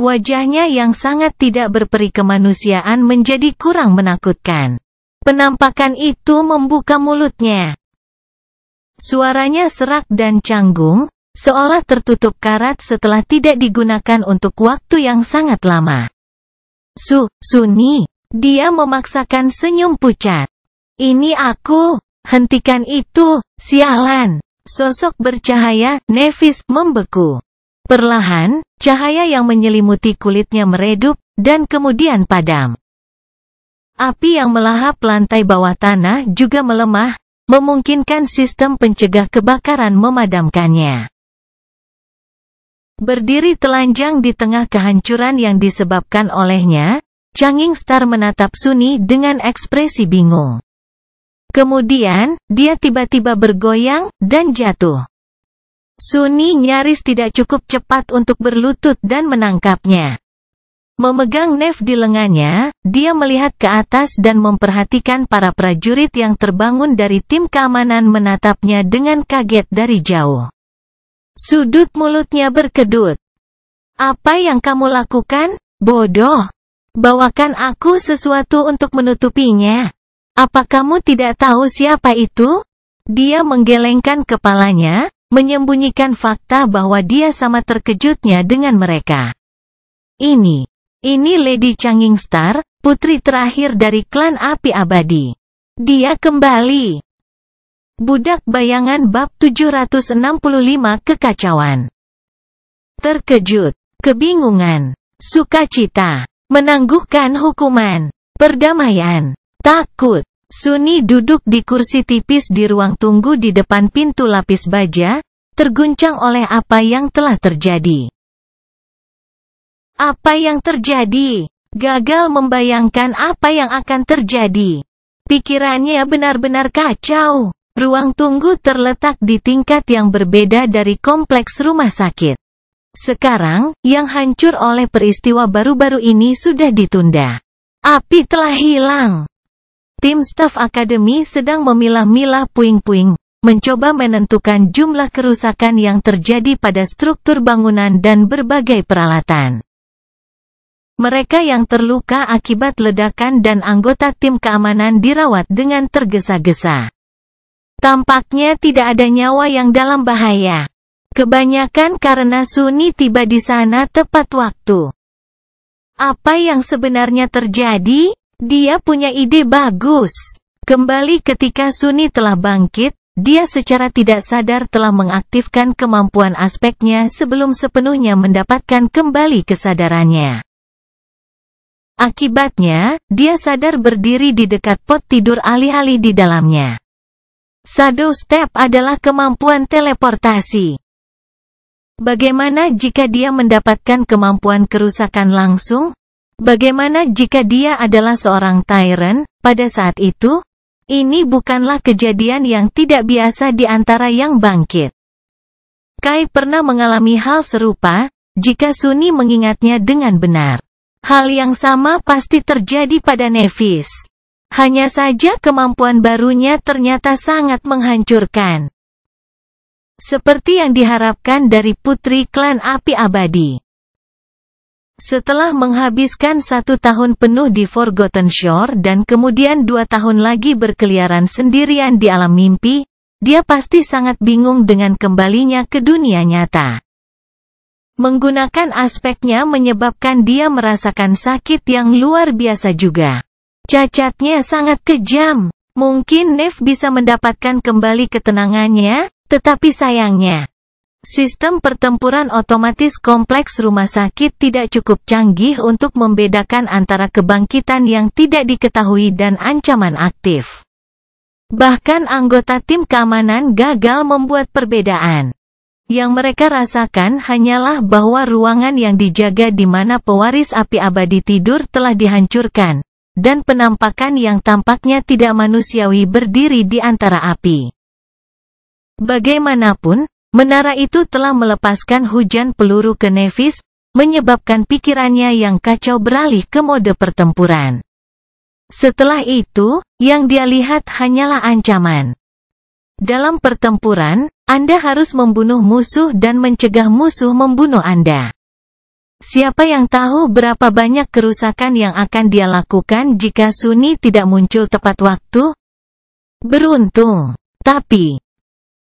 Wajahnya yang sangat tidak berperi kemanusiaan menjadi kurang menakutkan. Penampakan itu membuka mulutnya. Suaranya serak dan canggung, seolah tertutup karat setelah tidak digunakan untuk waktu yang sangat lama. Sunni. Dia memaksakan senyum pucat. Ini aku. Hentikan itu, sialan. Sosok bercahaya, Nevis, membeku. Perlahan, cahaya yang menyelimuti kulitnya meredup, dan kemudian padam. Api yang melahap lantai bawah tanah juga melemah, memungkinkan sistem pencegah kebakaran memadamkannya. Berdiri telanjang di tengah kehancuran yang disebabkan olehnya, Changing Star menatap Sunni dengan ekspresi bingung. Kemudian, dia tiba-tiba bergoyang, dan jatuh. Sunni nyaris tidak cukup cepat untuk berlutut dan menangkapnya. Memegang Nev di lengannya, dia melihat ke atas dan memperhatikan para prajurit yang terbangun dari tim keamanan menatapnya dengan kaget dari jauh. Sudut mulutnya berkedut. Apa yang kamu lakukan, bodoh? Bawakan aku sesuatu untuk menutupinya. Apa kamu tidak tahu siapa itu? Dia menggelengkan kepalanya, menyembunyikan fakta bahwa dia sama terkejutnya dengan mereka. Ini Lady Changing Star, putri terakhir dari klan api abadi. Dia kembali. Budak bayangan bab 765 kekacauan. Terkejut, kebingungan, sukacita, menangguhkan hukuman, perdamaian, takut. Sunni duduk di kursi tipis di ruang tunggu di depan pintu lapis baja, terguncang oleh apa yang telah terjadi. Apa yang terjadi? Gagal membayangkan apa yang akan terjadi. Pikirannya benar-benar kacau. Ruang tunggu terletak di tingkat yang berbeda dari kompleks rumah sakit. Sekarang, yang hancur oleh peristiwa baru-baru ini sudah ditunda. Api telah hilang. Tim staf akademi sedang memilah-milah puing-puing, mencoba menentukan jumlah kerusakan yang terjadi pada struktur bangunan dan berbagai peralatan. Mereka yang terluka akibat ledakan dan anggota tim keamanan dirawat dengan tergesa-gesa. Tampaknya tidak ada nyawa yang dalam bahaya. Kebanyakan karena Sunni tiba di sana tepat waktu. Apa yang sebenarnya terjadi? Dia punya ide bagus. Kembali ketika Sunni telah bangkit, dia secara tidak sadar telah mengaktifkan kemampuan aspeknya sebelum sepenuhnya mendapatkan kembali kesadarannya. Akibatnya, dia sadar berdiri di dekat pot tidur alih-alih di dalamnya. Shadow Step adalah kemampuan teleportasi. Bagaimana jika dia mendapatkan kemampuan kerusakan langsung? Bagaimana jika dia adalah seorang Tyrant pada saat itu? Ini bukanlah kejadian yang tidak biasa di antara yang bangkit. Kai pernah mengalami hal serupa, jika Sunni mengingatnya dengan benar. Hal yang sama pasti terjadi pada Nephis. Hanya saja kemampuan barunya ternyata sangat menghancurkan. Seperti yang diharapkan dari putri klan api abadi. Setelah menghabiskan 1 tahun penuh di Forgotten Shore dan kemudian 2 tahun lagi berkeliaran sendirian di alam mimpi, dia pasti sangat bingung dengan kembalinya ke dunia nyata. Menggunakan aspeknya menyebabkan dia merasakan sakit yang luar biasa juga. Cacatnya sangat kejam. Mungkin Nef bisa mendapatkan kembali ketenangannya, tetapi sayangnya, sistem pertempuran otomatis kompleks rumah sakit tidak cukup canggih untuk membedakan antara kebangkitan yang tidak diketahui dan ancaman aktif. Bahkan anggota tim keamanan gagal membuat perbedaan. Yang mereka rasakan hanyalah bahwa ruangan yang dijaga di mana pewaris api abadi tidur telah dihancurkan, dan penampakan yang tampaknya tidak manusiawi berdiri di antara api. Bagaimanapun, menara itu telah melepaskan hujan peluru ke Nephis, menyebabkan pikirannya yang kacau beralih ke mode pertempuran. Setelah itu, yang dia lihat hanyalah ancaman. Dalam pertempuran, Anda harus membunuh musuh dan mencegah musuh membunuh Anda. Siapa yang tahu berapa banyak kerusakan yang akan dia lakukan jika Sunni tidak muncul tepat waktu? Beruntung. Tapi,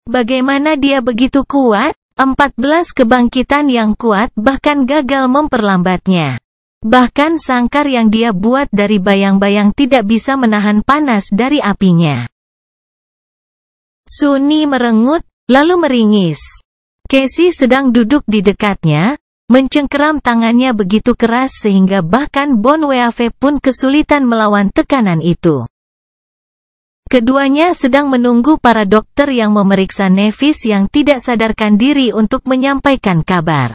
bagaimana dia begitu kuat? 14 kebangkitan yang kuat bahkan gagal memperlambatnya. Bahkan sangkar yang dia buat dari bayang-bayang tidak bisa menahan panas dari apinya. Sunni merengut, lalu meringis. Casey sedang duduk di dekatnya, mencengkeram tangannya begitu keras sehingga bahkan Bon Weave pun kesulitan melawan tekanan itu. Keduanya sedang menunggu para dokter yang memeriksa Nephis yang tidak sadarkan diri untuk menyampaikan kabar.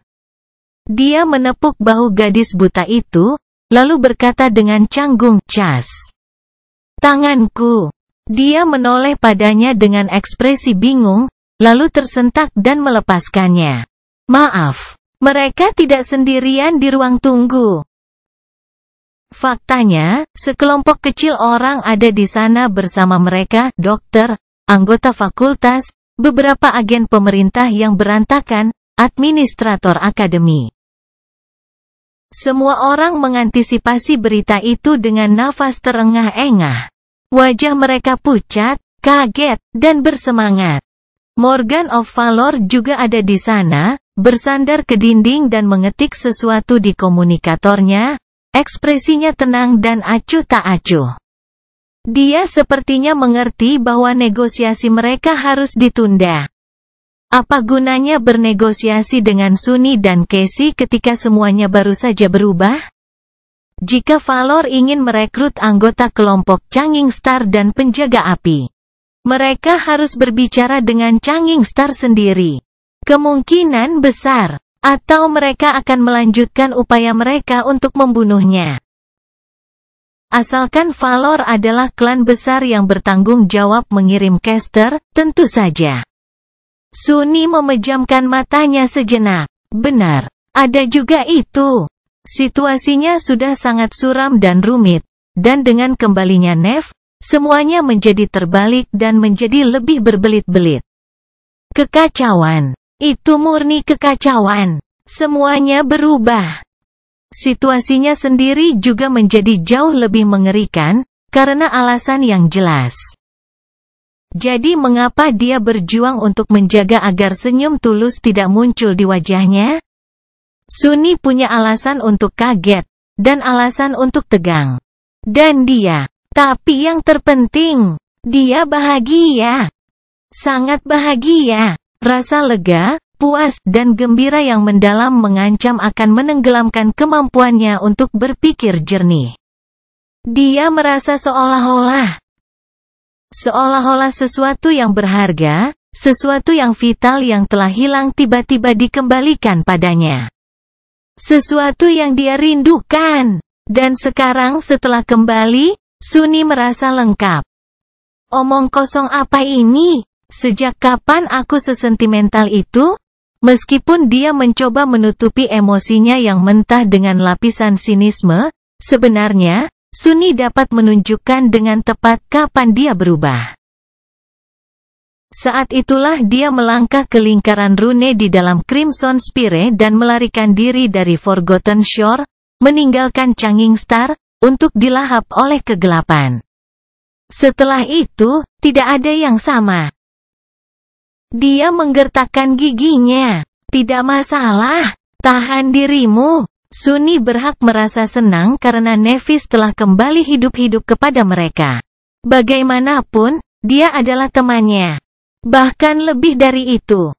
Dia menepuk bahu gadis buta itu, lalu berkata dengan canggung, "Cas. Tanganku." Dia menoleh padanya dengan ekspresi bingung, lalu tersentak dan melepaskannya. "Maaf, mereka tidak sendirian di ruang tunggu." Faktanya, sekelompok kecil orang ada di sana bersama mereka, dokter, anggota fakultas, beberapa agen pemerintah yang berantakan, administrator akademi. Semua orang mengantisipasi berita itu dengan nafas terengah-engah. Wajah mereka pucat, kaget, dan bersemangat. Morgan of Valor juga ada di sana, bersandar ke dinding dan mengetik sesuatu di komunikatornya, ekspresinya tenang dan acuh tak acuh. Dia sepertinya mengerti bahwa negosiasi mereka harus ditunda. Apa gunanya bernegosiasi dengan Sunni dan Casey ketika semuanya baru saja berubah? Jika Valor ingin merekrut anggota kelompok Changing Star dan penjaga api, mereka harus berbicara dengan Changing Star sendiri. Kemungkinan besar, atau mereka akan melanjutkan upaya mereka untuk membunuhnya. Asalkan Valor adalah klan besar yang bertanggung jawab mengirim caster, tentu saja. Sunni memejamkan matanya sejenak. Benar, ada juga itu. Situasinya sudah sangat suram dan rumit, dan dengan kembalinya Nef, semuanya menjadi terbalik dan menjadi lebih berbelit-belit. Kekacauan. Itu murni kekacauan. Semuanya berubah. Situasinya sendiri juga menjadi jauh lebih mengerikan, karena alasan yang jelas. Jadi mengapa dia berjuang untuk menjaga agar senyum tulus tidak muncul di wajahnya? Sunni punya alasan untuk kaget, dan alasan untuk tegang. Dan dia, tapi yang terpenting, dia bahagia. Sangat bahagia. Rasa lega, puas, dan gembira yang mendalam mengancam akan menenggelamkan kemampuannya untuk berpikir jernih. Dia merasa seolah-olah sesuatu yang berharga, sesuatu yang vital yang telah hilang tiba-tiba dikembalikan padanya. Sesuatu yang dia rindukan. Dan sekarang setelah kembali, Sunni merasa lengkap. Omong kosong apa ini? Sejak kapan aku sesentimental itu? Meskipun dia mencoba menutupi emosinya yang mentah dengan lapisan sinisme, sebenarnya, Sunni dapat menunjukkan dengan tepat kapan dia berubah. Saat itulah dia melangkah ke lingkaran rune di dalam Crimson Spire dan melarikan diri dari Forgotten Shore, meninggalkan Changing Star, untuk dilahap oleh kegelapan. Setelah itu, tidak ada yang sama. Dia menggertakkan giginya. Tidak masalah. Tahan dirimu. Sunni berhak merasa senang karena Nephis telah kembali hidup-hidup kepada mereka. Bagaimanapun, dia adalah temannya. Bahkan lebih dari itu.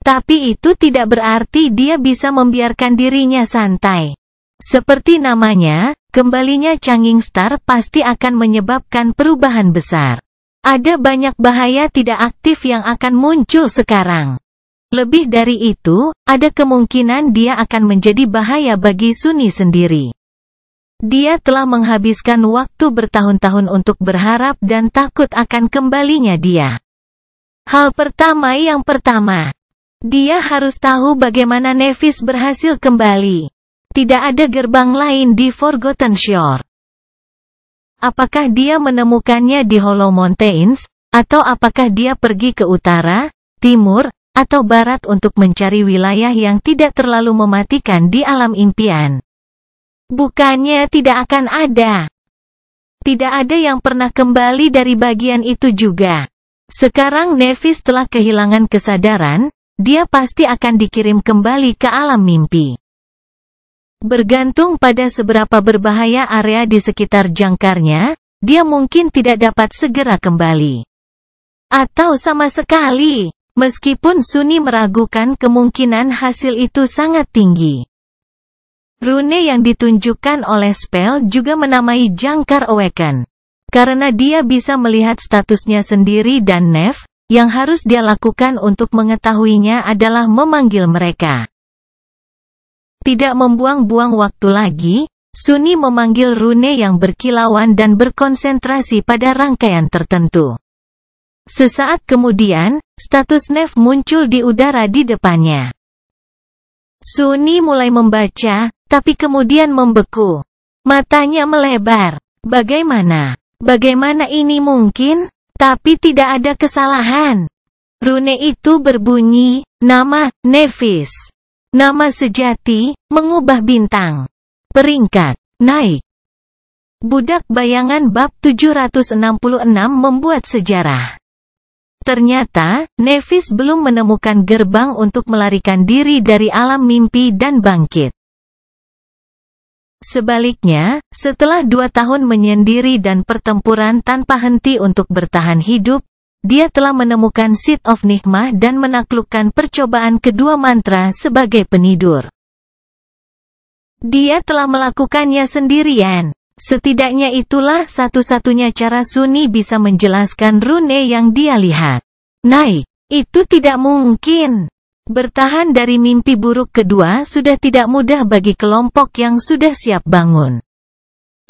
Tapi itu tidak berarti dia bisa membiarkan dirinya santai. Seperti namanya, kembalinya Changing Star pasti akan menyebabkan perubahan besar. Ada banyak bahaya tidak aktif yang akan muncul sekarang. Lebih dari itu, ada kemungkinan dia akan menjadi bahaya bagi Sunni sendiri. Dia telah menghabiskan waktu bertahun-tahun untuk berharap dan takut akan kembalinya dia. Hal pertama yang pertama, dia harus tahu bagaimana Nephis berhasil kembali. Tidak ada gerbang lain di Forgotten Shore. Apakah dia menemukannya di Hollow Mountains, atau apakah dia pergi ke utara, timur, atau barat untuk mencari wilayah yang tidak terlalu mematikan di alam impian? Bukannya tidak akan ada. Tidak ada yang pernah kembali dari bagian itu juga. Sekarang Nephis telah kehilangan kesadaran, dia pasti akan dikirim kembali ke alam mimpi. Bergantung pada seberapa berbahaya area di sekitar jangkarnya, dia mungkin tidak dapat segera kembali. Atau sama sekali, meskipun Sunni meragukan kemungkinan hasil itu sangat tinggi. Rune yang ditunjukkan oleh spell juga menamai Jangkar Awaken. Karena dia bisa melihat statusnya sendiri dan Nef, yang harus dia lakukan untuk mengetahuinya adalah memanggil mereka. Tidak membuang-buang waktu lagi, Sunni memanggil rune yang berkilauan dan berkonsentrasi pada rangkaian tertentu. Sesaat kemudian, status Nef muncul di udara di depannya. Sunni mulai membaca, tapi kemudian membeku. Matanya melebar. Bagaimana ini mungkin? Tapi tidak ada kesalahan. Rune itu berbunyi, nama, Nephis. Nama sejati, mengubah bintang. Peringkat, naik. Budak Bayangan bab 766 membuat sejarah. Ternyata, Nephis belum menemukan gerbang untuk melarikan diri dari alam mimpi dan bangkit. Sebaliknya, setelah 2 tahun menyendiri dan pertempuran tanpa henti untuk bertahan hidup, dia telah menemukan Seed of Nikmah dan menaklukkan percobaan kedua mantra sebagai penidur. Dia telah melakukannya sendirian. Setidaknya itulah satu-satunya cara Sunni bisa menjelaskan rune yang dia lihat. Naik. Itu tidak mungkin. Bertahan dari mimpi buruk kedua sudah tidak mudah bagi kelompok yang sudah siap bangun.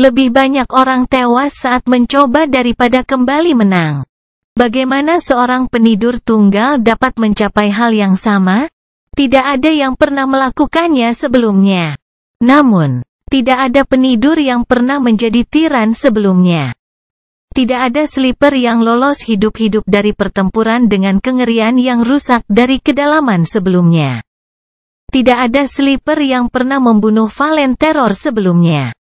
Lebih banyak orang tewas saat mencoba daripada kembali menang. Bagaimana seorang penidur tunggal dapat mencapai hal yang sama? Tidak ada yang pernah melakukannya sebelumnya. Namun, tidak ada penidur yang pernah menjadi tiran sebelumnya. Tidak ada sleeper yang lolos hidup-hidup dari pertempuran dengan kengerian yang rusak dari kedalaman sebelumnya. Tidak ada Sleeper yang pernah membunuh Valen Terror sebelumnya.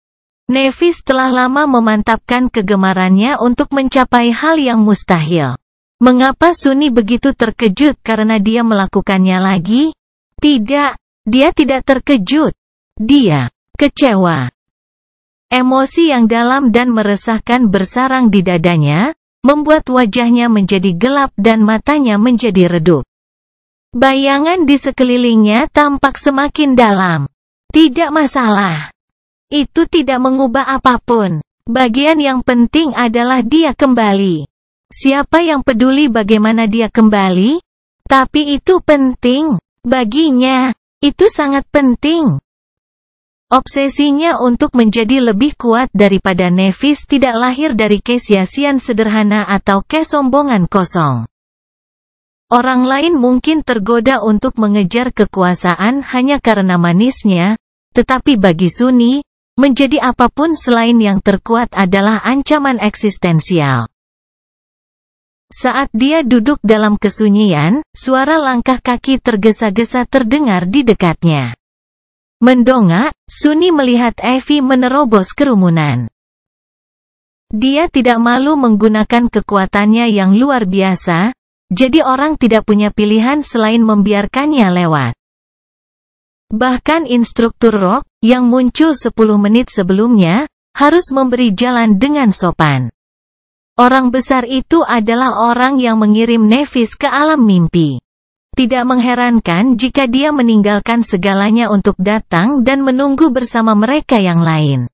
Nevis telah lama memantapkan kegemarannya untuk mencapai hal yang mustahil. Mengapa Sunny begitu terkejut karena dia melakukannya lagi? Tidak, dia tidak terkejut. Dia kecewa. Emosi yang dalam dan meresahkan bersarang di dadanya, membuat wajahnya menjadi gelap dan matanya menjadi redup. Bayangan di sekelilingnya tampak semakin dalam. Tidak masalah. Itu tidak mengubah apapun. Bagian yang penting adalah dia kembali. Siapa yang peduli bagaimana dia kembali? Tapi itu penting. Baginya, itu sangat penting. Obsesinya untuk menjadi lebih kuat daripada Nevis tidak lahir dari kesia-siaan sederhana atau kesombongan kosong. Orang lain mungkin tergoda untuk mengejar kekuasaan hanya karena manisnya, tetapi bagi Sunny, menjadi apapun selain yang terkuat adalah ancaman eksistensial. Saat dia duduk dalam kesunyian, suara langkah kaki tergesa-gesa terdengar di dekatnya. Mendongak, Sunny melihat Evie menerobos kerumunan. Dia tidak malu menggunakan kekuatannya yang luar biasa, jadi orang tidak punya pilihan selain membiarkannya lewat. Bahkan instruktur Rock, yang muncul 10 menit sebelumnya, harus memberi jalan dengan sopan. Orang besar itu adalah orang yang mengirim Nevis ke alam mimpi. Tidak mengherankan jika dia meninggalkan segalanya untuk datang dan menunggu bersama mereka yang lain.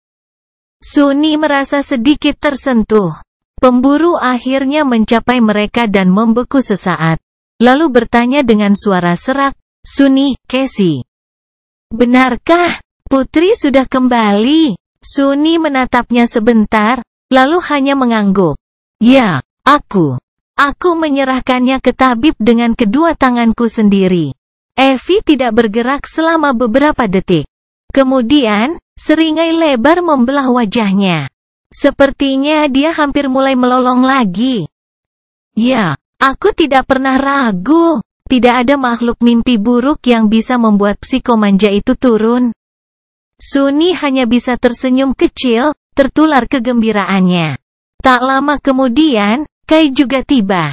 Sunny merasa sedikit tersentuh. Pemburu akhirnya mencapai mereka dan membeku sesaat, lalu bertanya dengan suara serak, "Sunny, Casey. Benarkah putri sudah kembali?" Sunny menatapnya sebentar, lalu hanya mengangguk. "Ya, aku menyerahkannya ke tabib dengan kedua tanganku sendiri." Evie tidak bergerak selama beberapa detik. Kemudian, seringai lebar membelah wajahnya. Sepertinya dia hampir mulai melolong lagi. "Ya, aku tidak pernah ragu. Tidak ada makhluk mimpi buruk yang bisa membuat psikomanja itu turun." Sunny hanya bisa tersenyum kecil, tertular kegembiraannya. Tak lama kemudian, Kai juga tiba.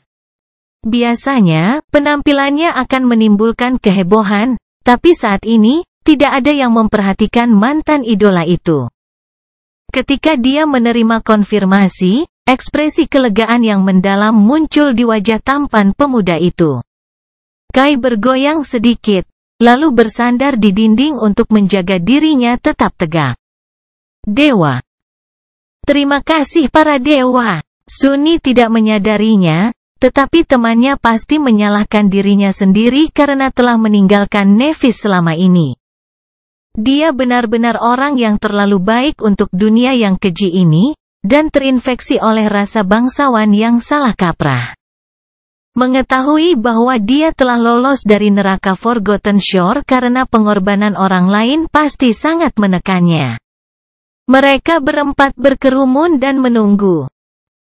Biasanya, penampilannya akan menimbulkan kehebohan, tapi saat ini, tidak ada yang memperhatikan mantan idola itu. Ketika dia menerima konfirmasi, ekspresi kelegaan yang mendalam muncul di wajah tampan pemuda itu. Kai bergoyang sedikit, lalu bersandar di dinding untuk menjaga dirinya tetap tegak. "Dewa. Terima kasih para dewa." Sunny tidak menyadarinya, tetapi temannya pasti menyalahkan dirinya sendiri karena telah meninggalkan Nevis selama ini. Dia benar-benar orang yang terlalu baik untuk dunia yang keji ini, dan terinfeksi oleh rasa bangsawan yang salah kaprah. Mengetahui bahwa dia telah lolos dari neraka Forgotten Shore karena pengorbanan orang lain pasti sangat menekannya. Mereka berempat berkerumun dan menunggu.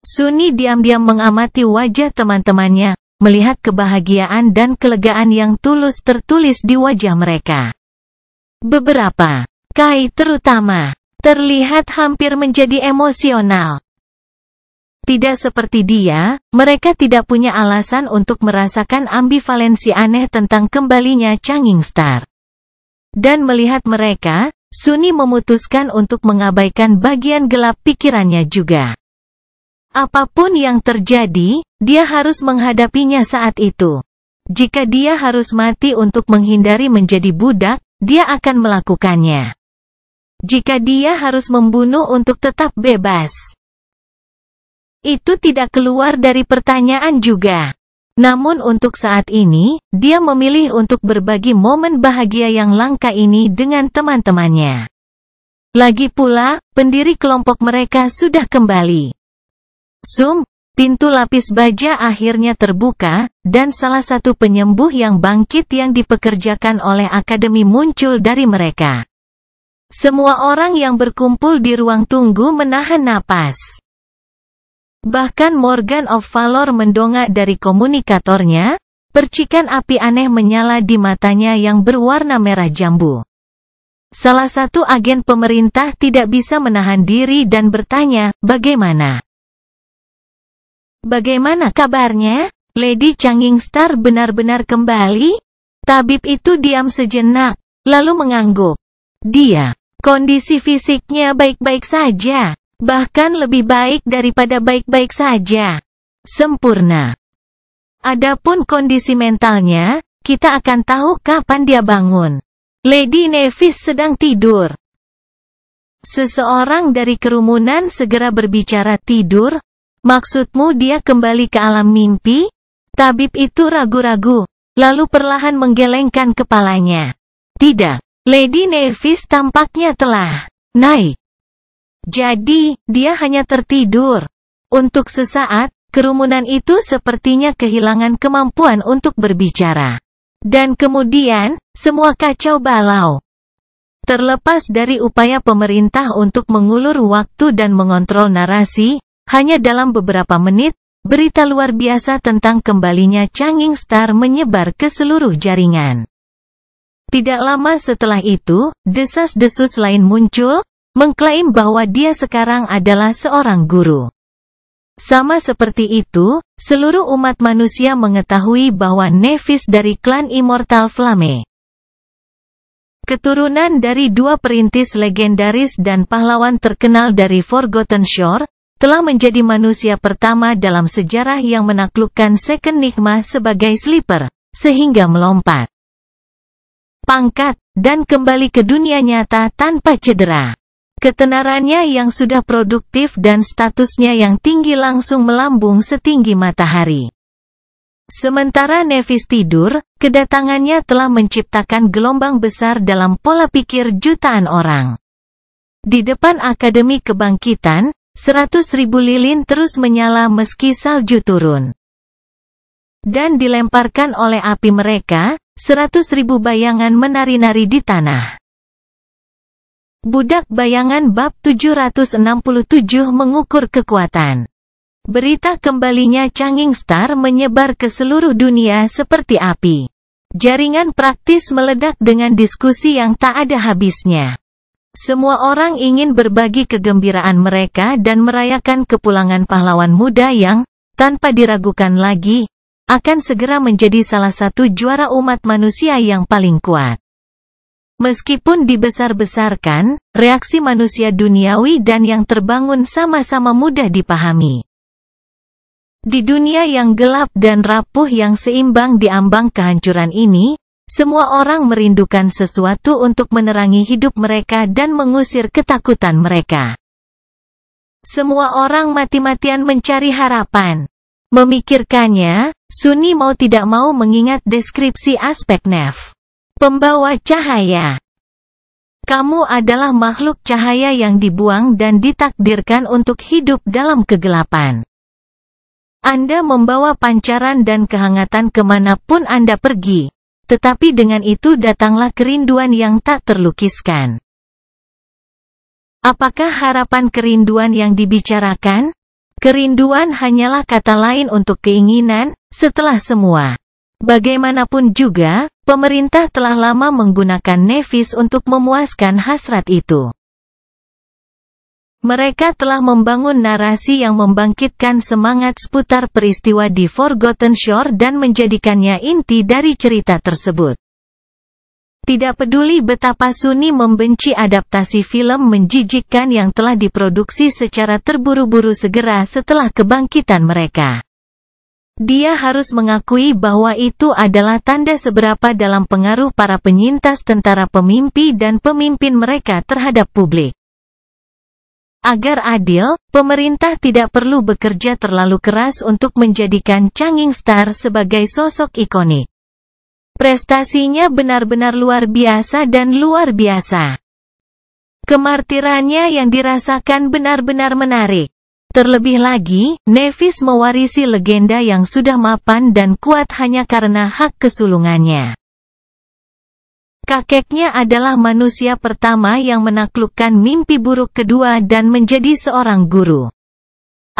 Sunny diam-diam mengamati wajah teman-temannya, melihat kebahagiaan dan kelegaan yang tulus tertulis di wajah mereka. Beberapa, Kai terutama, terlihat hampir menjadi emosional. Tidak seperti dia, mereka tidak punya alasan untuk merasakan ambivalensi aneh tentang kembalinya Changing Star. Dan melihat mereka, Sunny memutuskan untuk mengabaikan bagian gelap pikirannya juga. Apapun yang terjadi, dia harus menghadapinya saat itu. Jika dia harus mati untuk menghindari menjadi budak, dia akan melakukannya. Jika dia harus membunuh untuk tetap bebas, itu tidak keluar dari pertanyaan juga. Namun untuk saat ini, dia memilih untuk berbagi momen bahagia yang langka ini dengan teman-temannya. Lagi pula, pendiri kelompok mereka sudah kembali. Pintu lapis baja akhirnya terbuka, dan salah satu penyembuh yang bangkit yang dipekerjakan oleh akademi muncul dari mereka. Semua orang yang berkumpul di ruang tunggu menahan napas. Bahkan Morgan of Valor mendongak dari komunikatornya, percikan api aneh menyala di matanya yang berwarna merah jambu. Salah satu agen pemerintah tidak bisa menahan diri dan bertanya, "Bagaimana? Bagaimana kabarnya? Lady Changing Star benar-benar kembali?" Tabib itu diam sejenak, lalu mengangguk. Kondisi fisiknya baik-baik saja. Bahkan lebih baik daripada baik-baik saja. Sempurna. Adapun kondisi mentalnya, kita akan tahu kapan dia bangun. Lady Nevis sedang tidur. Seseorang dari kerumunan segera berbicara, "Tidur? Maksudmu dia kembali ke alam mimpi?" Tabib itu ragu-ragu, lalu perlahan menggelengkan kepalanya. Tidak, Lady Nevis tampaknya telah naik. Jadi, dia hanya tertidur. Untuk sesaat, kerumunan itu sepertinya kehilangan kemampuan untuk berbicara. Dan kemudian, semua kacau balau. Terlepas dari upaya pemerintah untuk mengulur waktu dan mengontrol narasi, hanya dalam beberapa menit, berita luar biasa tentang kembalinya Changing Star menyebar ke seluruh jaringan. Tidak lama setelah itu, desas-desus lain muncul, mengklaim bahwa dia sekarang adalah seorang guru. Sama seperti itu, seluruh umat manusia mengetahui bahwa Nevis dari klan Immortal Flame, keturunan dari dua perintis legendaris dan pahlawan terkenal dari Forgotten Shore, telah menjadi manusia pertama dalam sejarah yang menaklukkan Second Nigma sebagai sleeper, sehingga melompat pangkat, dan kembali ke dunia nyata tanpa cedera. Ketenarannya yang sudah produktif dan statusnya yang tinggi langsung melambung setinggi matahari. Sementara Nevis tidur, kedatangannya telah menciptakan gelombang besar dalam pola pikir jutaan orang. Di depan Akademi Kebangkitan, 100.000 lilin terus menyala meski salju turun. Dan dilemparkan oleh api mereka, 100.000 bayangan menari-nari di tanah. Budak Bayangan bab 767 mengukur kekuatan. Berita kembalinya Changing Star menyebar ke seluruh dunia seperti api. Jaringan praktis meledak dengan diskusi yang tak ada habisnya. Semua orang ingin berbagi kegembiraan mereka dan merayakan kepulangan pahlawan muda yang, tanpa diragukan lagi, akan segera menjadi salah satu juara umat manusia yang paling kuat. Meskipun dibesar-besarkan, reaksi manusia duniawi dan yang terbangun sama-sama mudah dipahami. Di dunia yang gelap dan rapuh yang seimbang di ambang kehancuran ini, semua orang merindukan sesuatu untuk menerangi hidup mereka dan mengusir ketakutan mereka. Semua orang mati-matian mencari harapan. Memikirkannya, Sunny mau tidak mau mengingat deskripsi aspek Nev. Pembawa cahaya. Kamu adalah makhluk cahaya yang dibuang dan ditakdirkan untuk hidup dalam kegelapan. Anda membawa pancaran dan kehangatan kemanapun Anda pergi. Tetapi dengan itu datanglah kerinduan yang tak terlukiskan. Apakah harapan kerinduan yang dibicarakan? Kerinduan hanyalah kata lain untuk keinginan, setelah semua. Bagaimanapun juga, pemerintah telah lama menggunakan Nevis untuk memuaskan hasrat itu. Mereka telah membangun narasi yang membangkitkan semangat seputar peristiwa di Forgotten Shore dan menjadikannya inti dari cerita tersebut. Tidak peduli betapa Sunny membenci adaptasi film menjijikkan yang telah diproduksi secara terburu-buru segera setelah kebangkitan mereka. Dia harus mengakui bahwa itu adalah tanda seberapa dalam pengaruh para penyintas tentara pemimpi dan pemimpin mereka terhadap publik. Agar adil, pemerintah tidak perlu bekerja terlalu keras untuk menjadikan Changing Star sebagai sosok ikonik. Prestasinya benar-benar luar biasa dan luar biasa. Kemartirannya yang dirasakan benar-benar menarik. Terlebih lagi, Nevis mewarisi legenda yang sudah mapan dan kuat hanya karena hak kesulungannya. Kakeknya adalah manusia pertama yang menaklukkan mimpi buruk kedua dan menjadi seorang guru.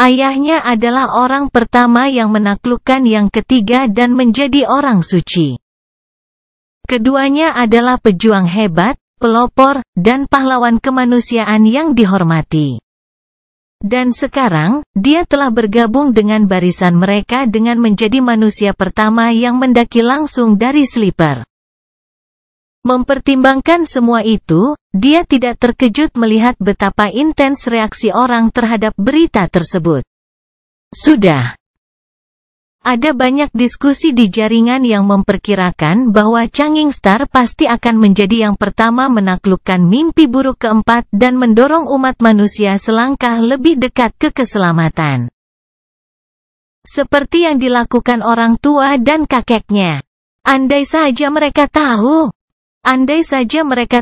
Ayahnya adalah orang pertama yang menaklukkan yang ketiga dan menjadi orang suci. Keduanya adalah pejuang hebat, pelopor, dan pahlawan kemanusiaan yang dihormati. Dan sekarang, dia telah bergabung dengan barisan mereka dengan menjadi manusia pertama yang mendaki langsung dari Sleeper. Mempertimbangkan semua itu, dia tidak terkejut melihat betapa intens reaksi orang terhadap berita tersebut. Sudah ada banyak diskusi di jaringan yang memperkirakan bahwa Changing Star pasti akan menjadi yang pertama menaklukkan mimpi buruk keempat dan mendorong umat manusia selangkah lebih dekat ke keselamatan. Seperti yang dilakukan orang tua dan kakeknya. Andai saja mereka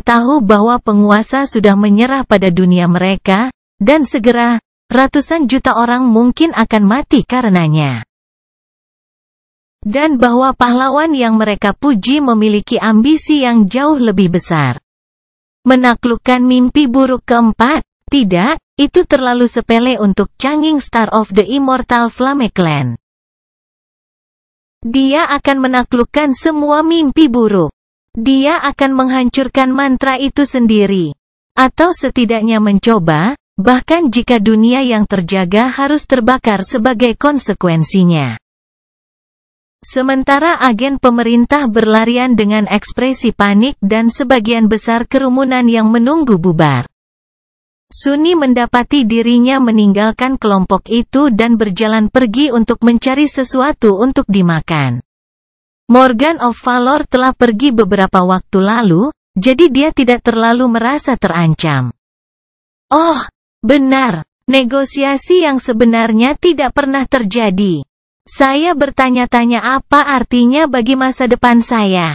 tahu bahwa penguasa sudah menyerah pada dunia mereka, dan segera, ratusan juta orang mungkin akan mati karenanya. Dan bahwa pahlawan yang mereka puji memiliki ambisi yang jauh lebih besar. Menaklukkan mimpi buruk keempat? Tidak, itu terlalu sepele untuk Changing Star of the Immortal Flame Clan. Dia akan menaklukkan semua mimpi buruk. Dia akan menghancurkan mantra itu sendiri. Atau setidaknya mencoba, bahkan jika dunia yang terjaga harus terbakar sebagai konsekuensinya. Sementara agen pemerintah berlarian dengan ekspresi panik dan sebagian besar kerumunan yang menunggu bubar. Sunni mendapati dirinya meninggalkan kelompok itu dan berjalan pergi untuk mencari sesuatu untuk dimakan. Morgan of Valor telah pergi beberapa waktu lalu, jadi dia tidak terlalu merasa terancam. Oh, benar, negosiasi yang sebenarnya tidak pernah terjadi. Saya bertanya-tanya apa artinya bagi masa depan saya.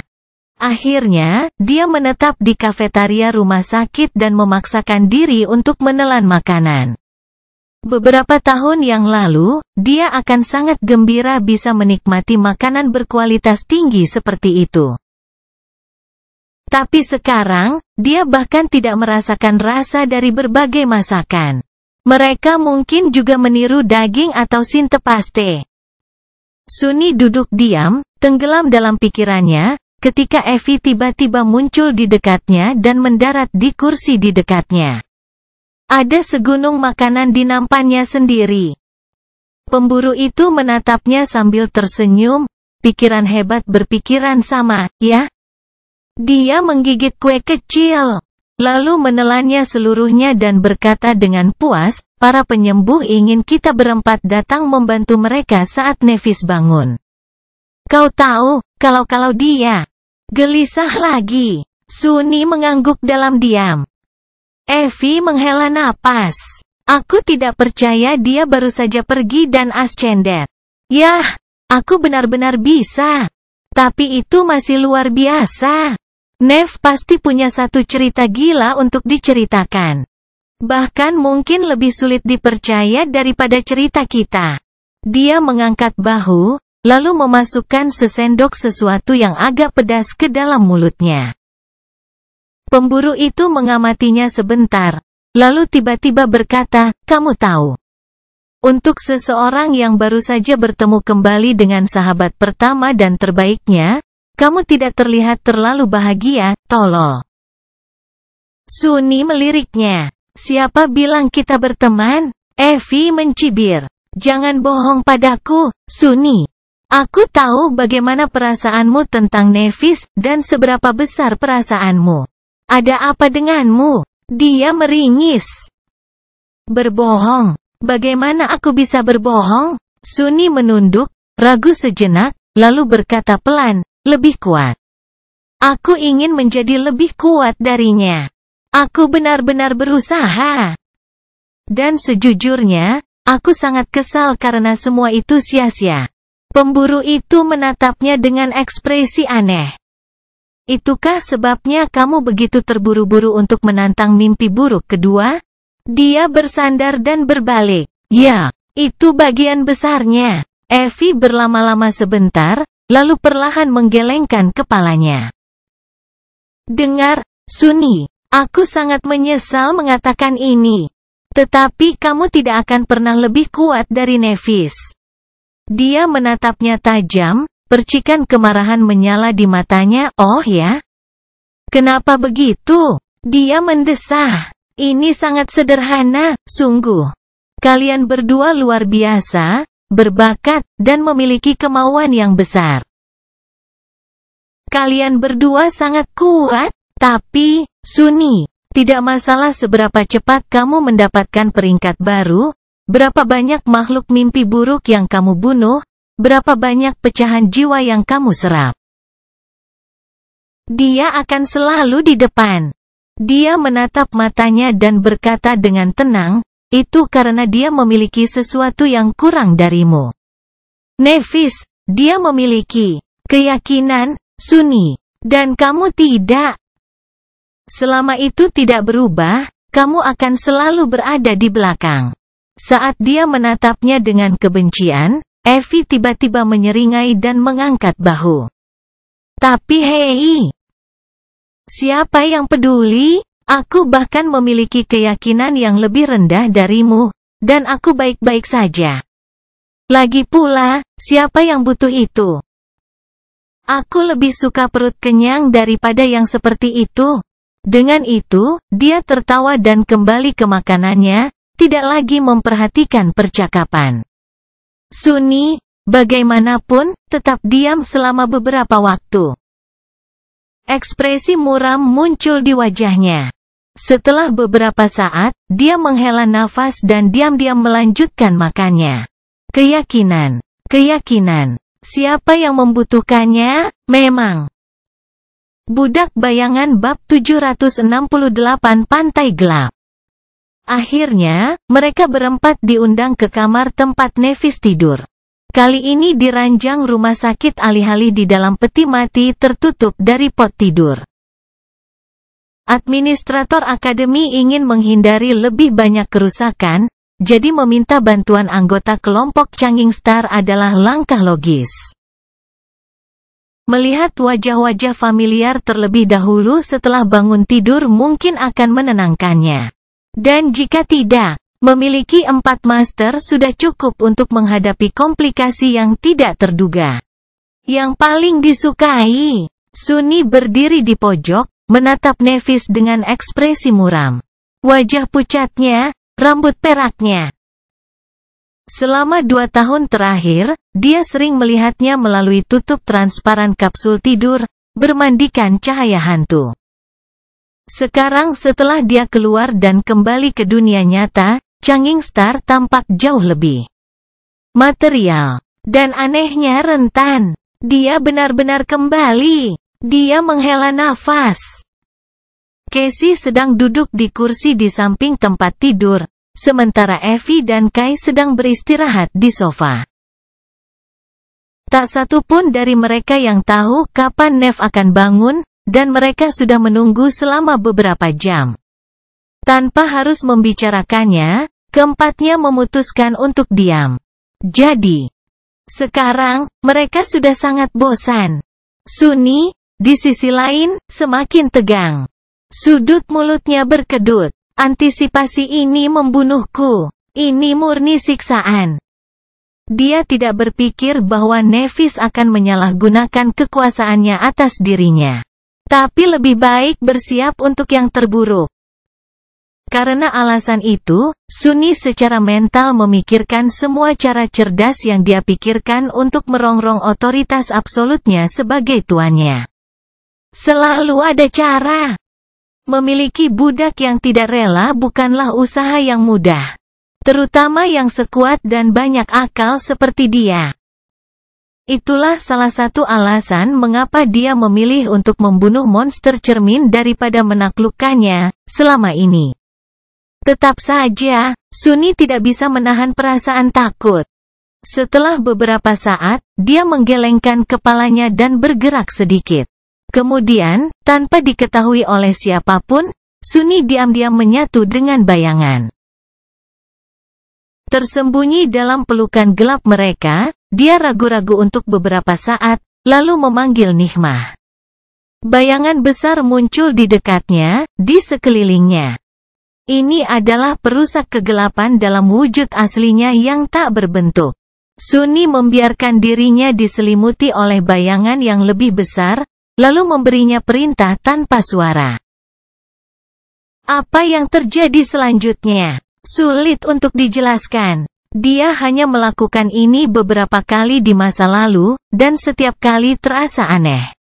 Akhirnya, dia menetap di kafetaria rumah sakit dan memaksakan diri untuk menelan makanan. Beberapa tahun yang lalu, dia akan sangat gembira bisa menikmati makanan berkualitas tinggi seperti itu. Tapi sekarang, dia bahkan tidak merasakan rasa dari berbagai masakan. Mereka mungkin juga meniru daging atau sintepaste. Sunni duduk diam, tenggelam dalam pikirannya, ketika Evie tiba-tiba muncul di dekatnya dan mendarat di kursi di dekatnya. Ada segunung makanan di nampannya sendiri. Pemburu itu menatapnya sambil tersenyum, pikiran hebat berpikiran sama, ya? Dia menggigit kue kecil, lalu menelannya seluruhnya dan berkata dengan puas, para penyembuh ingin kita berempat datang membantu mereka saat Nevis bangun. Kau tahu, kalau dia gelisah lagi. Sunni mengangguk dalam diam. Evie menghela napas. Aku tidak percaya dia baru saja pergi dan ascended. Yah, aku benar-benar bisa. Tapi itu masih luar biasa. Nev pasti punya satu cerita gila untuk diceritakan. Bahkan mungkin lebih sulit dipercaya daripada cerita kita. Dia mengangkat bahu, lalu memasukkan sesendok sesuatu yang agak pedas ke dalam mulutnya. Pemburu itu mengamatinya sebentar, lalu tiba-tiba berkata, kamu tahu. Untuk seseorang yang baru saja bertemu kembali dengan sahabat pertama dan terbaiknya, kamu tidak terlihat terlalu bahagia, tolol. Sunni meliriknya. Siapa bilang kita berteman? Evie mencibir. Jangan bohong padaku, Sunni. Aku tahu bagaimana perasaanmu tentang Nevis dan seberapa besar perasaanmu. Ada apa denganmu? Dia meringis. Berbohong. Bagaimana aku bisa berbohong? Sunni menunduk, ragu sejenak, lalu berkata pelan, lebih kuat. Aku ingin menjadi lebih kuat darinya. Aku benar-benar berusaha. Dan sejujurnya, aku sangat kesal karena semua itu sia-sia. Pemburu itu menatapnya dengan ekspresi aneh. Itukah sebabnya kamu begitu terburu-buru untuk menantang mimpi buruk kedua? Dia bersandar dan berbalik. Ya, itu bagian besarnya. Evie berlama-lama sebentar, lalu perlahan menggelengkan kepalanya. Dengar, Sunni. Aku sangat menyesal mengatakan ini. Tetapi kamu tidak akan pernah lebih kuat dari Nevis. Dia menatapnya tajam, percikan kemarahan menyala di matanya. Oh ya? Kenapa begitu? Dia mendesah. Ini sangat sederhana, sungguh. Kalian berdua luar biasa, berbakat, dan memiliki kemauan yang besar. Kalian berdua sangat kuat, tapi, Sunny, tidak masalah seberapa cepat kamu mendapatkan peringkat baru, berapa banyak makhluk mimpi buruk yang kamu bunuh, berapa banyak pecahan jiwa yang kamu serap. Dia akan selalu di depan. Dia menatap matanya dan berkata dengan tenang, itu karena dia memiliki sesuatu yang kurang darimu. Nevis, dia memiliki keyakinan, Sunny, dan kamu tidak. Selama itu tidak berubah, kamu akan selalu berada di belakang. Saat dia menatapnya dengan kebencian, Evie tiba-tiba menyeringai dan mengangkat bahu. Tapi hei, siapa yang peduli? Aku bahkan memiliki keyakinan yang lebih rendah darimu, dan aku baik-baik saja. Lagi pula, siapa yang butuh itu? Aku lebih suka perut kenyang daripada yang seperti itu. Dengan itu, dia tertawa dan kembali ke makanannya, tidak lagi memperhatikan percakapan. Sunny, bagaimanapun, tetap diam selama beberapa waktu. Ekspresi muram muncul di wajahnya. Setelah beberapa saat, dia menghela nafas dan diam-diam melanjutkan makannya. Keyakinan. Siapa yang membutuhkannya? Memang. Budak Bayangan bab 768 Pantai Gelap. Akhirnya, mereka berempat diundang ke kamar tempat Nevis tidur. Kali ini di ranjang rumah sakit, alih-alih di dalam peti mati tertutup dari pot tidur. Administrator akademi ingin menghindari lebih banyak kerusakan, jadi meminta bantuan anggota kelompok Changing Star adalah langkah logis. Melihat wajah-wajah familiar terlebih dahulu setelah bangun tidur mungkin akan menenangkannya. Dan jika tidak, memiliki 4 master sudah cukup untuk menghadapi komplikasi yang tidak terduga. Yang paling disukai, Sunny berdiri di pojok, menatap Nevis dengan ekspresi muram. Wajah pucatnya, rambut peraknya. Selama 2 tahun terakhir, dia sering melihatnya melalui tutup transparan kapsul tidur, bermandikan cahaya hantu. Sekarang setelah dia keluar dan kembali ke dunia nyata, Changing Star tampak jauh lebih material. Dan anehnya rentan. Dia benar-benar kembali. Dia menghela nafas. Casey sedang duduk di kursi di samping tempat tidur, sementara Evie dan Kai sedang beristirahat di sofa. Tak satu pun dari mereka yang tahu kapan Nev akan bangun, dan mereka sudah menunggu selama beberapa jam. Tanpa harus membicarakannya, keempatnya memutuskan untuk diam. Jadi, sekarang, mereka sudah sangat bosan. Sunny, di sisi lain, semakin tegang. Sudut mulutnya berkedut. Antisipasi ini membunuhku. Ini murni siksaan. Dia tidak berpikir bahwa Nevis akan menyalahgunakan kekuasaannya atas dirinya. Tapi lebih baik bersiap untuk yang terburuk. Karena alasan itu, Sunny secara mental memikirkan semua cara cerdas yang dia pikirkan untuk merongrong otoritas absolutnya sebagai tuannya. Selalu ada cara. Memiliki budak yang tidak rela bukanlah usaha yang mudah. Terutama yang sekuat dan banyak akal seperti dia. Itulah salah satu alasan mengapa dia memilih untuk membunuh monster cermin daripada menaklukkannya, selama ini. Tetap saja, Sunny tidak bisa menahan perasaan takut. Setelah beberapa saat, dia menggelengkan kepalanya dan bergerak sedikit. Kemudian, tanpa diketahui oleh siapapun, Sunny diam-diam menyatu dengan bayangan. Tersembunyi dalam pelukan gelap mereka, dia ragu-ragu untuk beberapa saat, lalu memanggil Nihmah. Bayangan besar muncul di dekatnya, di sekelilingnya. Ini adalah perusak kegelapan dalam wujud aslinya yang tak berbentuk. Sunni membiarkan dirinya diselimuti oleh bayangan yang lebih besar, lalu memberinya perintah tanpa suara. Apa yang terjadi selanjutnya? Sulit untuk dijelaskan. Dia hanya melakukan ini beberapa kali di masa lalu, dan setiap kali terasa aneh.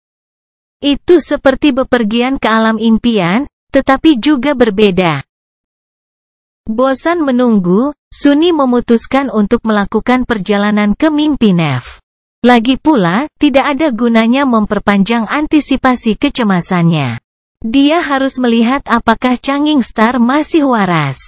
Itu seperti bepergian ke alam impian, tetapi juga berbeda. Bosan menunggu, Sunni memutuskan untuk melakukan perjalanan ke mimpi Nef. Lagi pula, tidak ada gunanya memperpanjang antisipasi kecemasannya. Dia harus melihat apakah Changing Star masih waras.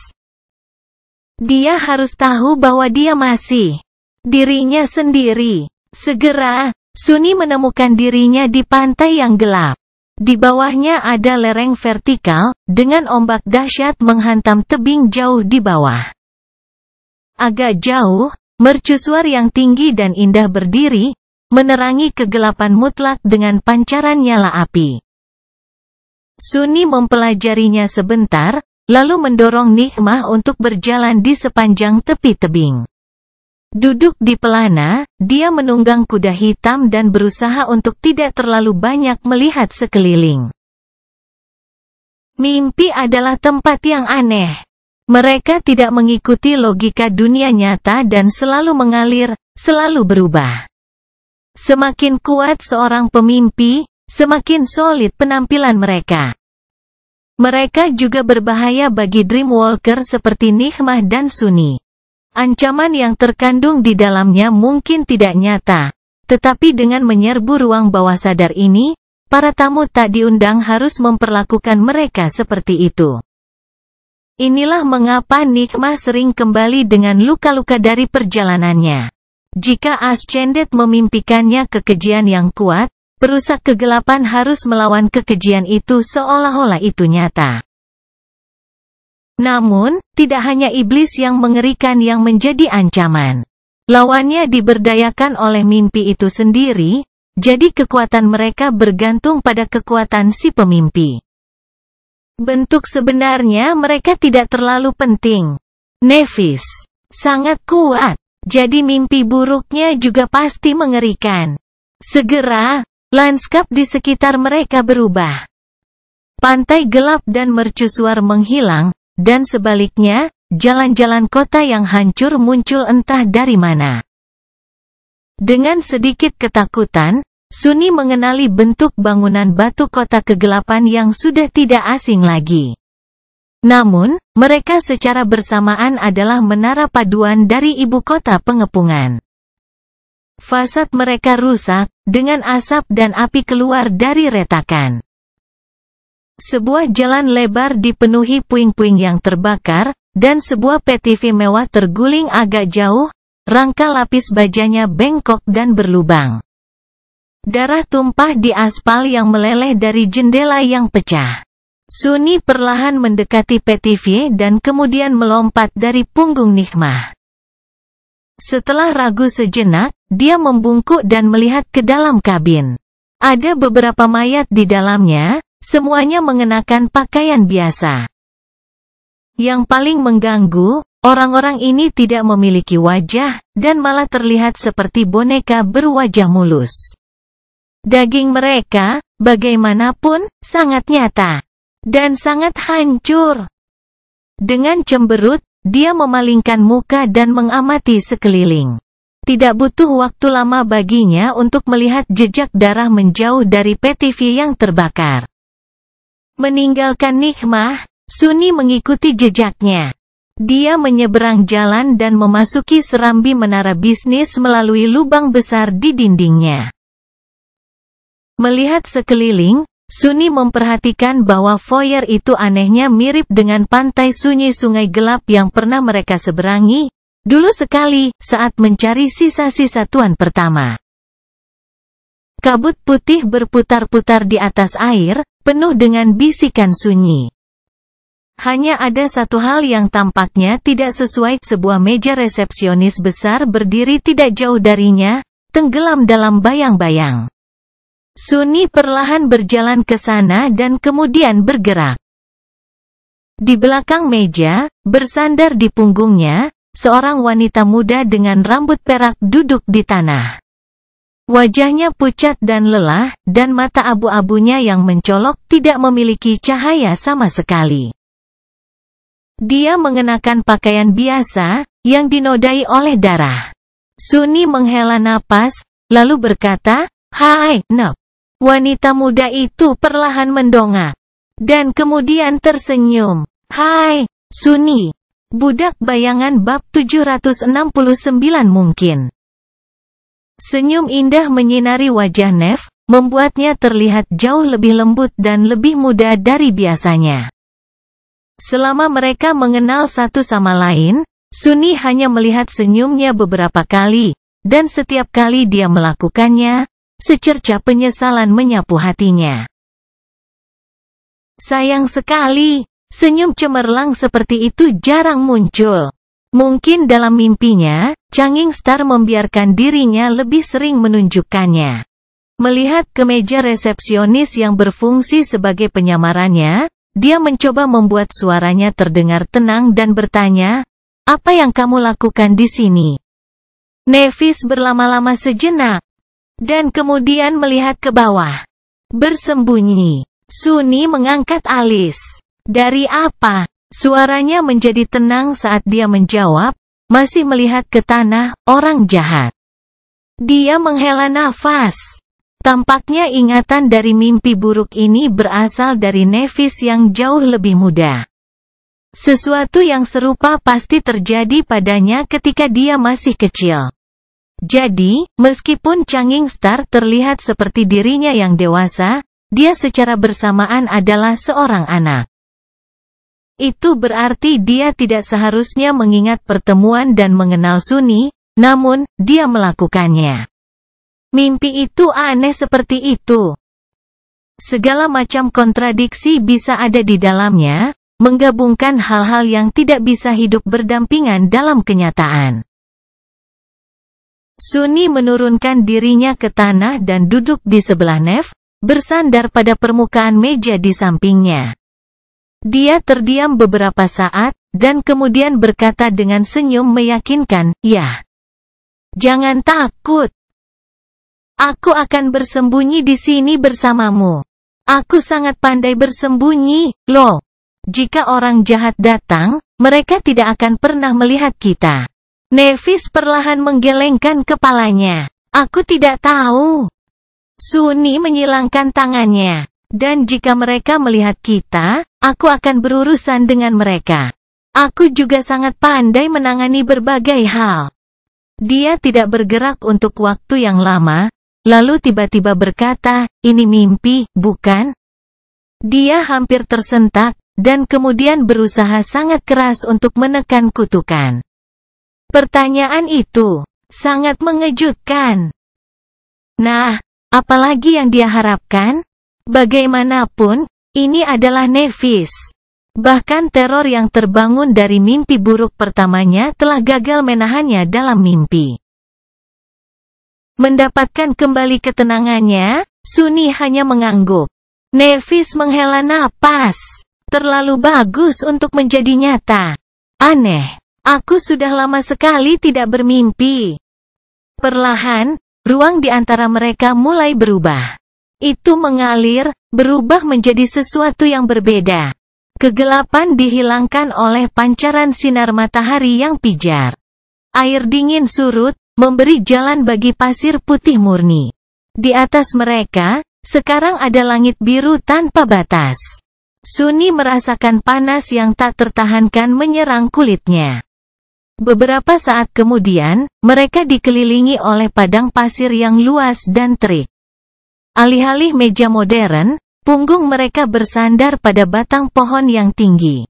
Dia harus tahu bahwa dia masih dirinya sendiri. Segera, Sunni menemukan dirinya di pantai yang gelap. Di bawahnya ada lereng vertikal, dengan ombak dahsyat menghantam tebing jauh di bawah. Agak jauh, mercusuar yang tinggi dan indah berdiri, menerangi kegelapan mutlak dengan pancaran nyala api. Sunni mempelajarinya sebentar, lalu mendorong Nikmah untuk berjalan di sepanjang tepi tebing. Duduk di pelana, dia menunggang kuda hitam dan berusaha untuk tidak terlalu banyak melihat sekeliling. Mimpi adalah tempat yang aneh. Mereka tidak mengikuti logika dunia nyata dan selalu mengalir, selalu berubah. Semakin kuat seorang pemimpi, semakin solid penampilan mereka. Mereka juga berbahaya bagi Dreamwalker seperti Nikmah dan Sunni. Ancaman yang terkandung di dalamnya mungkin tidak nyata, tetapi dengan menyerbu ruang bawah sadar ini, para tamu tak diundang harus memperlakukan mereka seperti itu. Inilah mengapa Nikmah sering kembali dengan luka-luka dari perjalanannya. Jika Ascended memimpikannya kekejian yang kuat, perusak kegelapan harus melawan kekejian itu seolah-olah itu nyata. Namun, tidak hanya iblis yang mengerikan yang menjadi ancaman. Lawannya diberdayakan oleh mimpi itu sendiri, jadi kekuatan mereka bergantung pada kekuatan si pemimpi. Bentuk sebenarnya mereka tidak terlalu penting. Nephis sangat kuat, jadi mimpi buruknya juga pasti mengerikan. Segera, lanskap di sekitar mereka berubah. Pantai gelap dan mercusuar menghilang, dan sebaliknya, jalan-jalan kota yang hancur muncul entah dari mana. Dengan sedikit ketakutan, Sunni mengenali bentuk bangunan batu kota kegelapan yang sudah tidak asing lagi. Namun, mereka secara bersamaan adalah menara paduan dari ibu kota pengepungan. Fasad mereka rusak, dengan asap dan api keluar dari retakan. Sebuah jalan lebar dipenuhi puing-puing yang terbakar, dan sebuah PTV mewah terguling agak jauh, rangka lapis bajanya bengkok dan berlubang. Darah tumpah di aspal yang meleleh dari jendela yang pecah. Sunni perlahan mendekati PTV dan kemudian melompat dari punggung Nikmah. Setelah ragu sejenak, dia membungkuk dan melihat ke dalam kabin. Ada beberapa mayat di dalamnya, semuanya mengenakan pakaian biasa. Yang paling mengganggu, orang-orang ini tidak memiliki wajah, dan malah terlihat seperti boneka berwajah mulus. Daging mereka, bagaimanapun, sangat nyata. Dan sangat hancur. Dengan cemberut, dia memalingkan muka dan mengamati sekeliling. Tidak butuh waktu lama baginya untuk melihat jejak darah menjauh dari PTV yang terbakar. Meninggalkan Nikmah, Sunni mengikuti jejaknya. Dia menyeberang jalan dan memasuki serambi menara bisnis melalui lubang besar di dindingnya. Melihat sekeliling, Sunni memperhatikan bahwa foyer itu anehnya mirip dengan pantai sunyi sungai gelap yang pernah mereka seberangi, dulu sekali, saat mencari sisa-sisa tuan pertama. Kabut putih berputar-putar di atas air, penuh dengan bisikan sunyi. Hanya ada satu hal yang tampaknya tidak sesuai, sebuah meja resepsionis besar berdiri tidak jauh darinya, tenggelam dalam bayang-bayang. Sunni perlahan berjalan ke sana dan kemudian bergerak. Di belakang meja, bersandar di punggungnya, seorang wanita muda dengan rambut perak duduk di tanah. Wajahnya pucat dan lelah, dan mata abu-abunya yang mencolok tidak memiliki cahaya sama sekali. Dia mengenakan pakaian biasa, yang dinodai oleh darah. Suni menghela napas, lalu berkata, "Hai, Nep." Wanita muda itu perlahan mendongak. Dan kemudian tersenyum. "Hai, Suni." Budak bayangan bab 769 mungkin. Senyum indah menyinari wajah Nef, membuatnya terlihat jauh lebih lembut dan lebih muda dari biasanya. Selama mereka mengenal satu sama lain, Suni hanya melihat senyumnya beberapa kali, dan setiap kali dia melakukannya, secerca penyesalan menyapu hatinya. Sayang sekali, senyum cemerlang seperti itu jarang muncul. Mungkin dalam mimpinya, Changing Star membiarkan dirinya lebih sering menunjukkannya. Melihat ke meja resepsionis yang berfungsi sebagai penyamarannya, dia mencoba membuat suaranya terdengar tenang dan bertanya, "Apa yang kamu lakukan di sini?" Nevis berlama-lama sejenak, dan kemudian melihat ke bawah. Bersembunyi. Suni mengangkat alis. "Dari apa?" Suaranya menjadi tenang saat dia menjawab, masih melihat ke tanah, "Orang jahat." Dia menghela nafas. Tampaknya ingatan dari mimpi buruk ini berasal dari Nevis yang jauh lebih muda. Sesuatu yang serupa pasti terjadi padanya ketika dia masih kecil. Jadi, meskipun Changing Star terlihat seperti dirinya yang dewasa, dia secara bersamaan adalah seorang anak. Itu berarti dia tidak seharusnya mengingat pertemuan dan mengenal Suni, namun, dia melakukannya. Mimpi itu aneh seperti itu. Segala macam kontradiksi bisa ada di dalamnya, menggabungkan hal-hal yang tidak bisa hidup berdampingan dalam kenyataan. Suni menurunkan dirinya ke tanah dan duduk di sebelah Nef, bersandar pada permukaan meja di sampingnya. Dia terdiam beberapa saat, dan kemudian berkata dengan senyum meyakinkan, "Ya. Jangan takut. Aku akan bersembunyi di sini bersamamu. Aku sangat pandai bersembunyi, loh. Jika orang jahat datang, mereka tidak akan pernah melihat kita." Nevis perlahan menggelengkan kepalanya. "Aku tidak tahu." Suni menyilangkan tangannya. "Dan jika mereka melihat kita, aku akan berurusan dengan mereka. Aku juga sangat pandai menangani berbagai hal." Dia tidak bergerak untuk waktu yang lama, lalu tiba-tiba berkata, "Ini mimpi, bukan?" Dia hampir tersentak, dan kemudian berusaha sangat keras untuk menekan kutukan. Pertanyaan itu sangat mengejutkan. Nah, apalagi yang dia harapkan? Bagaimanapun, ini adalah Nevis. Bahkan teror yang terbangun dari mimpi buruk pertamanya telah gagal menahannya dalam mimpi. Mendapatkan kembali ketenangannya, Suni hanya mengangguk. Nevis menghela napas. "Terlalu bagus untuk menjadi nyata. Aneh. Aku sudah lama sekali tidak bermimpi." Perlahan, ruang di antara mereka mulai berubah. Itu mengalir, berubah menjadi sesuatu yang berbeda. Kegelapan dihilangkan oleh pancaran sinar matahari yang pijar. Air dingin surut, memberi jalan bagi pasir putih murni. Di atas mereka, sekarang ada langit biru tanpa batas. Suni merasakan panas yang tak tertahankan menyerang kulitnya. Beberapa saat kemudian, mereka dikelilingi oleh padang pasir yang luas dan terik. Alih-alih meja modern, punggung mereka bersandar pada batang pohon yang tinggi.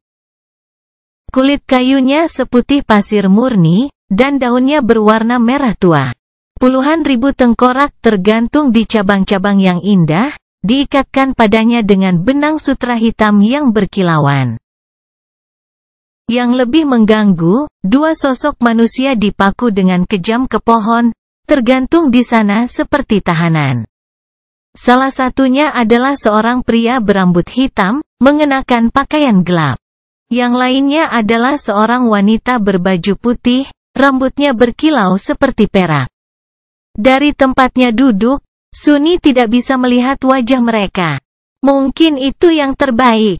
Kulit kayunya seputih pasir murni, dan daunnya berwarna merah tua. Puluhan ribu tengkorak tergantung di cabang-cabang yang indah, diikatkan padanya dengan benang sutra hitam yang berkilauan. Yang lebih mengganggu, dua sosok manusia dipaku dengan kejam ke pohon, tergantung di sana seperti tahanan. Salah satunya adalah seorang pria berambut hitam, mengenakan pakaian gelap. Yang lainnya adalah seorang wanita berbaju putih, rambutnya berkilau seperti perak. Dari tempatnya duduk, Sunny tidak bisa melihat wajah mereka. Mungkin itu yang terbaik.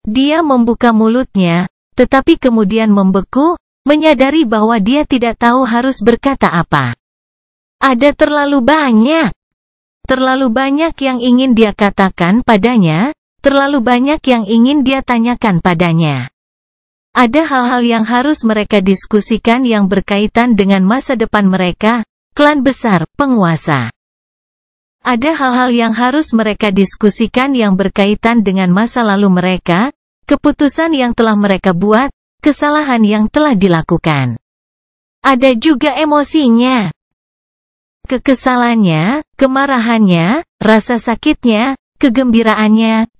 Dia membuka mulutnya, tetapi kemudian membeku, menyadari bahwa dia tidak tahu harus berkata apa. Ada terlalu banyak yang ingin dia katakan padanya, terlalu banyak yang ingin dia tanyakan padanya. Ada hal-hal yang harus mereka diskusikan yang berkaitan dengan masa depan mereka, klan besar, penguasa. Ada hal-hal yang harus mereka diskusikan yang berkaitan dengan masa lalu mereka, keputusan yang telah mereka buat, kesalahan yang telah dilakukan. Ada juga emosinya. Kekesalannya, kemarahannya, rasa sakitnya, kegembiraannya.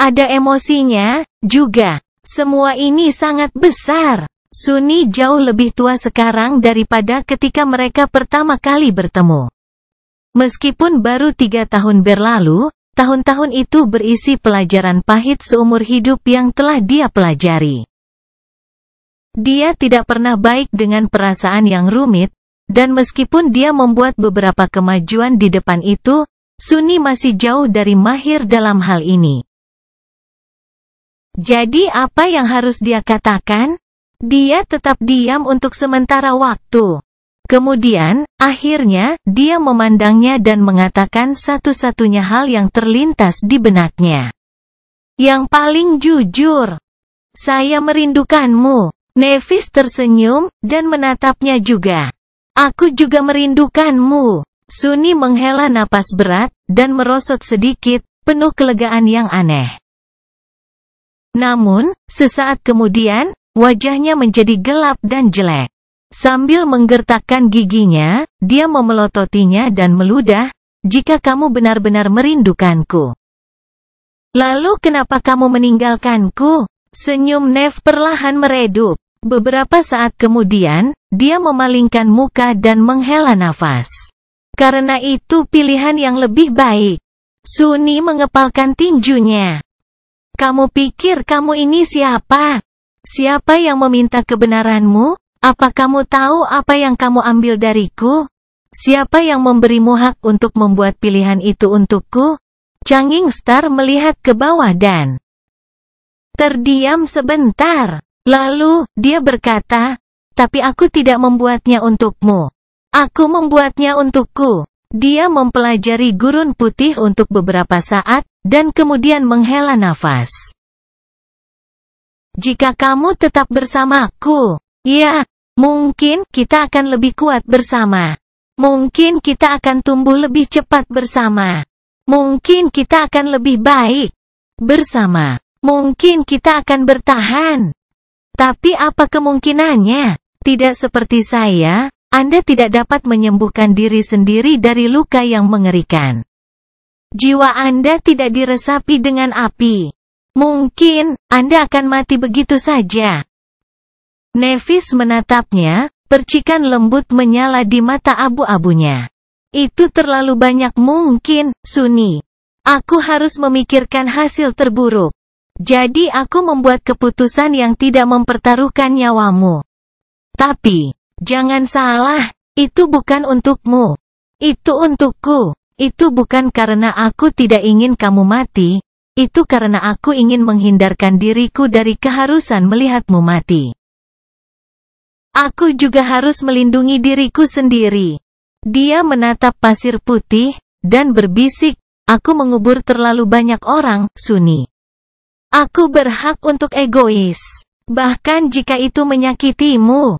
Ada emosinya, juga. Semua ini sangat besar. Sunny jauh lebih tua sekarang daripada ketika mereka pertama kali bertemu. Meskipun baru 3 tahun berlalu, tahun-tahun itu berisi pelajaran pahit seumur hidup yang telah dia pelajari. Dia tidak pernah baik dengan perasaan yang rumit, dan meskipun dia membuat beberapa kemajuan di depan itu, Sunny masih jauh dari mahir dalam hal ini. Jadi apa yang harus dia katakan? Dia tetap diam untuk sementara waktu. Kemudian, akhirnya, dia memandangnya dan mengatakan satu-satunya hal yang terlintas di benaknya. Yang paling jujur. Saya merindukanmu. Nevis tersenyum, dan menatapnya juga. Aku juga merindukanmu. Sunny menghela napas berat, dan merosot sedikit, penuh kelegaan yang aneh. Namun, sesaat kemudian, wajahnya menjadi gelap dan jelek. Sambil menggertakkan giginya, dia memelototinya dan meludah, jika kamu benar-benar merindukanku. Lalu kenapa kamu meninggalkanku? Senyum Nev perlahan meredup. Beberapa saat kemudian, dia memalingkan muka dan menghela nafas. Karena itu pilihan yang lebih baik. Sunny mengepalkan tinjunya. Kamu pikir kamu ini siapa? Siapa yang meminta kebenaranmu? Apa kamu tahu apa yang kamu ambil dariku? Siapa yang memberimu hak untuk membuat pilihan itu untukku? Changing Star melihat ke bawah dan terdiam sebentar. Lalu, dia berkata, tapi aku tidak membuatnya untukmu. Aku membuatnya untukku. Dia mempelajari gurun putih untuk beberapa saat, dan kemudian menghela nafas. Jika kamu tetap bersamaku, ya, mungkin kita akan lebih kuat bersama. Mungkin kita akan tumbuh lebih cepat bersama. Mungkin kita akan lebih baik bersama. Mungkin kita akan bertahan. Tapi apa kemungkinannya? Tidak seperti saya, Anda tidak dapat menyembuhkan diri sendiri dari luka yang mengerikan. Jiwa Anda tidak diresapi dengan api. Mungkin, Anda akan mati begitu saja. Nevis menatapnya, percikan lembut menyala di mata abu-abunya. Itu terlalu banyak mungkin, Sunny. Aku harus memikirkan hasil terburuk. Jadi aku membuat keputusan yang tidak mempertaruhkan nyawamu. Tapi, jangan salah, itu bukan untukmu. Itu untukku. Itu bukan karena aku tidak ingin kamu mati, itu karena aku ingin menghindarkan diriku dari keharusan melihatmu mati. Aku juga harus melindungi diriku sendiri. Dia menatap pasir putih, dan berbisik, aku mengubur terlalu banyak orang, Sunny. Aku berhak untuk egois. Bahkan jika itu menyakitimu.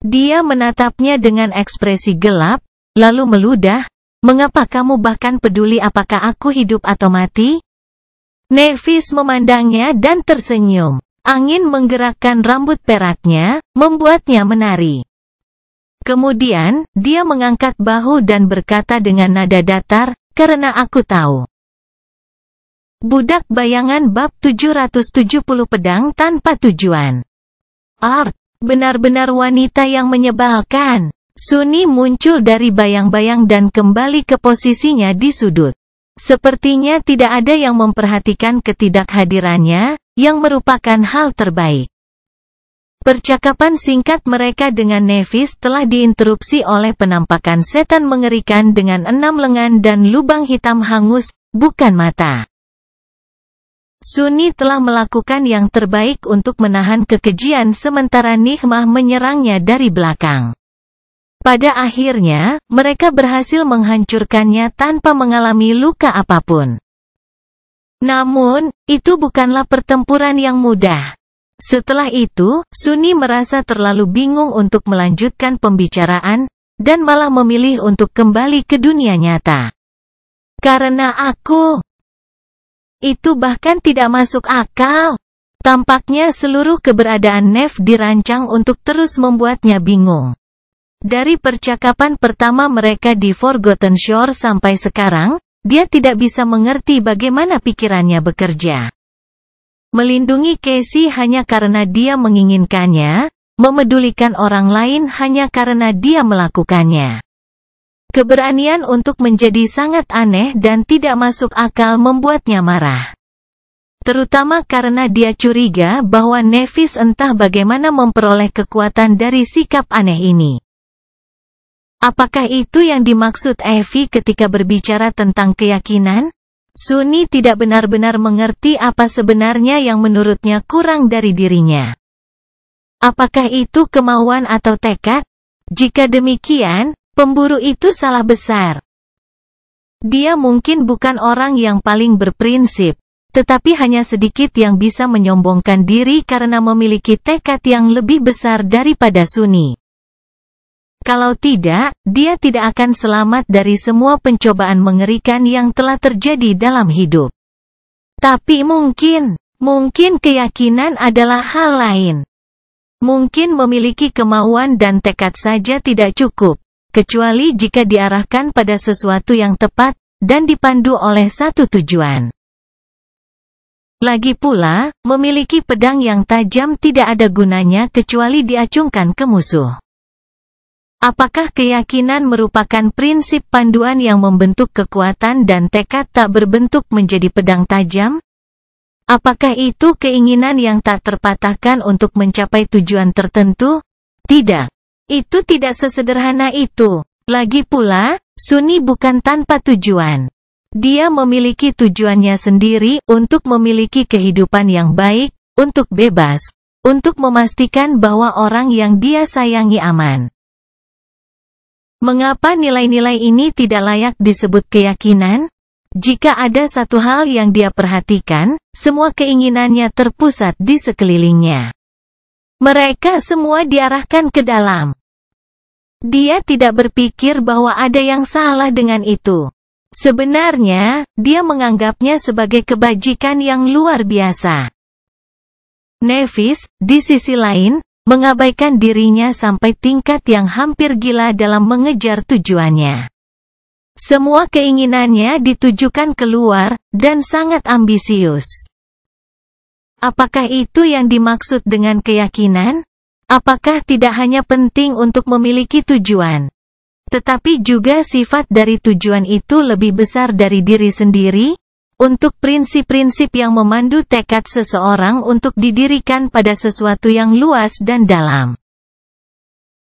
Dia menatapnya dengan ekspresi gelap, lalu meludah, mengapa kamu bahkan peduli apakah aku hidup atau mati? Nevis memandangnya dan tersenyum. Angin menggerakkan rambut peraknya, membuatnya menari. Kemudian, dia mengangkat bahu dan berkata dengan nada datar, karena aku tahu. Budak Bayangan bab 770 Pedang Tanpa Tujuan. Art, benar-benar wanita yang menyebalkan. Sunny muncul dari bayang-bayang dan kembali ke posisinya di sudut. Sepertinya tidak ada yang memperhatikan ketidakhadirannya, yang merupakan hal terbaik. Percakapan singkat mereka dengan Nevis telah diinterupsi oleh penampakan setan mengerikan dengan 6 lengan dan lubang hitam hangus, bukan mata. Sunni telah melakukan yang terbaik untuk menahan kekejian sementara Nihmah menyerangnya dari belakang. Pada akhirnya, mereka berhasil menghancurkannya tanpa mengalami luka apapun. Namun, itu bukanlah pertempuran yang mudah. Setelah itu, Sunni merasa terlalu bingung untuk melanjutkan pembicaraan, dan malah memilih untuk kembali ke dunia nyata. Karena itu bahkan tidak masuk akal. Tampaknya seluruh keberadaan Nev dirancang untuk terus membuatnya bingung. Dari percakapan pertama mereka di Forgotten Shore sampai sekarang, dia tidak bisa mengerti bagaimana pikirannya bekerja. Melindungi Casey hanya karena dia menginginkannya, memedulikan orang lain hanya karena dia melakukannya. Keberanian untuk menjadi sangat aneh dan tidak masuk akal membuatnya marah. Terutama karena dia curiga bahwa Nevis entah bagaimana memperoleh kekuatan dari sikap aneh ini. Apakah itu yang dimaksud Evie ketika berbicara tentang keyakinan? Sunni tidak benar-benar mengerti apa sebenarnya yang menurutnya kurang dari dirinya. Apakah itu kemauan atau tekad? Jika demikian, pemburu itu salah besar. Dia mungkin bukan orang yang paling berprinsip, tetapi hanya sedikit yang bisa menyombongkan diri karena memiliki tekad yang lebih besar daripada Sunni. Kalau tidak, dia tidak akan selamat dari semua pencobaan mengerikan yang telah terjadi dalam hidup. Tapi mungkin keyakinan adalah hal lain. Mungkin memiliki kemauan dan tekad saja tidak cukup, kecuali jika diarahkan pada sesuatu yang tepat, dan dipandu oleh satu tujuan. Lagi pula, memiliki pedang yang tajam tidak ada gunanya kecuali diacungkan ke musuh. Apakah keyakinan merupakan prinsip panduan yang membentuk kekuatan dan tekad tak berbentuk menjadi pedang tajam? Apakah itu keinginan yang tak terpatahkan untuk mencapai tujuan tertentu? Tidak. Itu tidak sesederhana itu. Lagi pula, Sunni bukan tanpa tujuan. Dia memiliki tujuannya sendiri untuk memiliki kehidupan yang baik, untuk bebas, untuk memastikan bahwa orang yang dia sayangi aman. Mengapa nilai-nilai ini tidak layak disebut keyakinan? Jika ada satu hal yang dia perhatikan, semua keinginannya terpusat di sekelilingnya. Mereka semua diarahkan ke dalam. Dia tidak berpikir bahwa ada yang salah dengan itu. Sebenarnya, dia menganggapnya sebagai kebajikan yang luar biasa. Nevis, di sisi lain, mengabaikan dirinya sampai tingkat yang hampir gila dalam mengejar tujuannya. Semua keinginannya ditujukan keluar, dan sangat ambisius. Apakah itu yang dimaksud dengan keyakinan? Apakah tidak hanya penting untuk memiliki tujuan, tetapi juga sifat dari tujuan itu lebih besar dari diri sendiri? Untuk prinsip-prinsip yang memandu tekad seseorang untuk didirikan pada sesuatu yang luas dan dalam.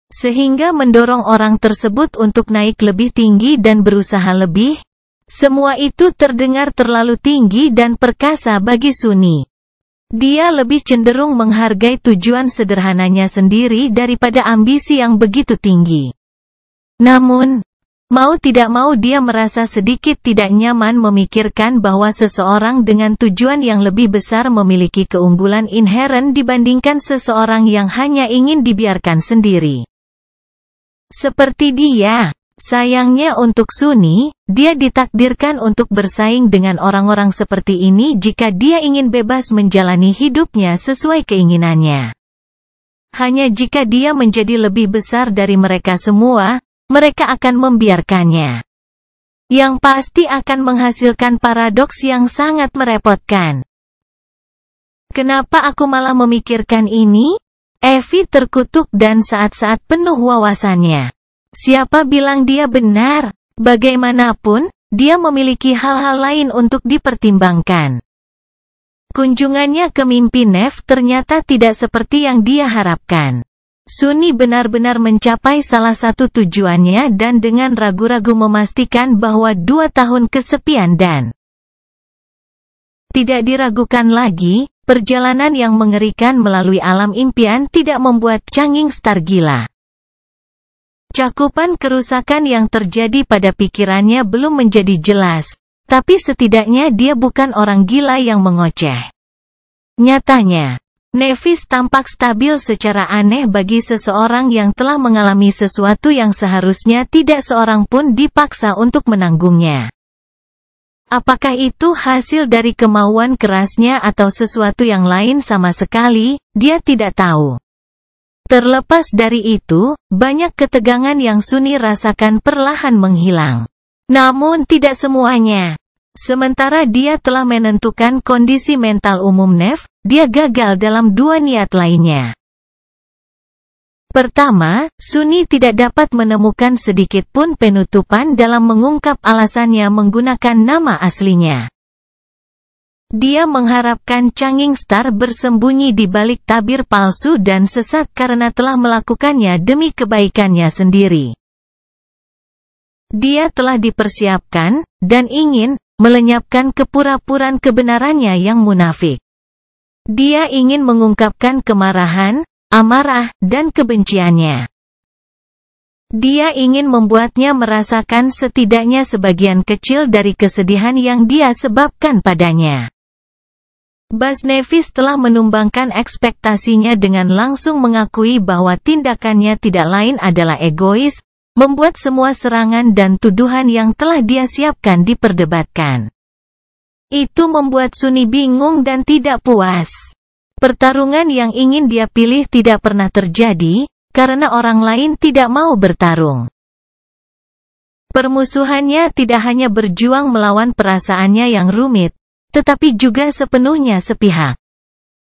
Sehingga mendorong orang tersebut untuk naik lebih tinggi dan berusaha lebih. Semua itu terdengar terlalu tinggi dan perkasa bagi Sunni. Dia lebih cenderung menghargai tujuan sederhananya sendiri daripada ambisi yang begitu tinggi. Namun, mau tidak mau dia merasa sedikit tidak nyaman memikirkan bahwa seseorang dengan tujuan yang lebih besar memiliki keunggulan inheren dibandingkan seseorang yang hanya ingin dibiarkan sendiri. Seperti dia, sayangnya untuk Sunni, dia ditakdirkan untuk bersaing dengan orang-orang seperti ini jika dia ingin bebas menjalani hidupnya sesuai keinginannya. Hanya jika dia menjadi lebih besar dari mereka semua, mereka akan membiarkannya. Yang pasti akan menghasilkan paradoks yang sangat merepotkan. Kenapa aku malah memikirkan ini? Evie terkutuk dan saat-saat penuh wawasannya. Siapa bilang dia benar? Bagaimanapun, dia memiliki hal-hal lain untuk dipertimbangkan. Kunjungannya ke mimpi Nev ternyata tidak seperti yang dia harapkan. Sunni benar-benar mencapai salah satu tujuannya dan dengan ragu-ragu memastikan bahwa 2 tahun kesepian dan tidak diragukan lagi, perjalanan yang mengerikan melalui alam impian tidak membuat Changing Star gila. Cakupan kerusakan yang terjadi pada pikirannya belum menjadi jelas, tapi setidaknya dia bukan orang gila yang mengoceh. Nyatanya, Nevis tampak stabil secara aneh bagi seseorang yang telah mengalami sesuatu yang seharusnya tidak seorang pun dipaksa untuk menanggungnya. Apakah itu hasil dari kemauan kerasnya atau sesuatu yang lain sama sekali, dia tidak tahu. Terlepas dari itu, banyak ketegangan yang Sunni rasakan perlahan menghilang. Namun tidak semuanya. Sementara dia telah menentukan kondisi mental umum Nev, dia gagal dalam 2 niat lainnya. Pertama, Sunni tidak dapat menemukan sedikit pun penutupan dalam mengungkap alasannya menggunakan nama aslinya. Dia mengharapkan Changing Star bersembunyi di balik tabir palsu dan sesat karena telah melakukannya demi kebaikannya sendiri. Dia telah dipersiapkan, dan ingin, melenyapkan kepura-puraan kebenarannya yang munafik. Dia ingin mengungkapkan kemarahan, amarah, dan kebenciannya. Dia ingin membuatnya merasakan setidaknya sebagian kecil dari kesedihan yang dia sebabkan padanya. Bas Nevis telah menumbangkan ekspektasinya dengan langsung mengakui bahwa tindakannya tidak lain adalah egois, membuat semua serangan dan tuduhan yang telah dia siapkan diperdebatkan. Itu membuat Sunni bingung dan tidak puas. Pertarungan yang ingin dia pilih tidak pernah terjadi, karena orang lain tidak mau bertarung. Permusuhannya tidak hanya berjuang melawan perasaannya yang rumit, tetapi juga sepenuhnya sepihak.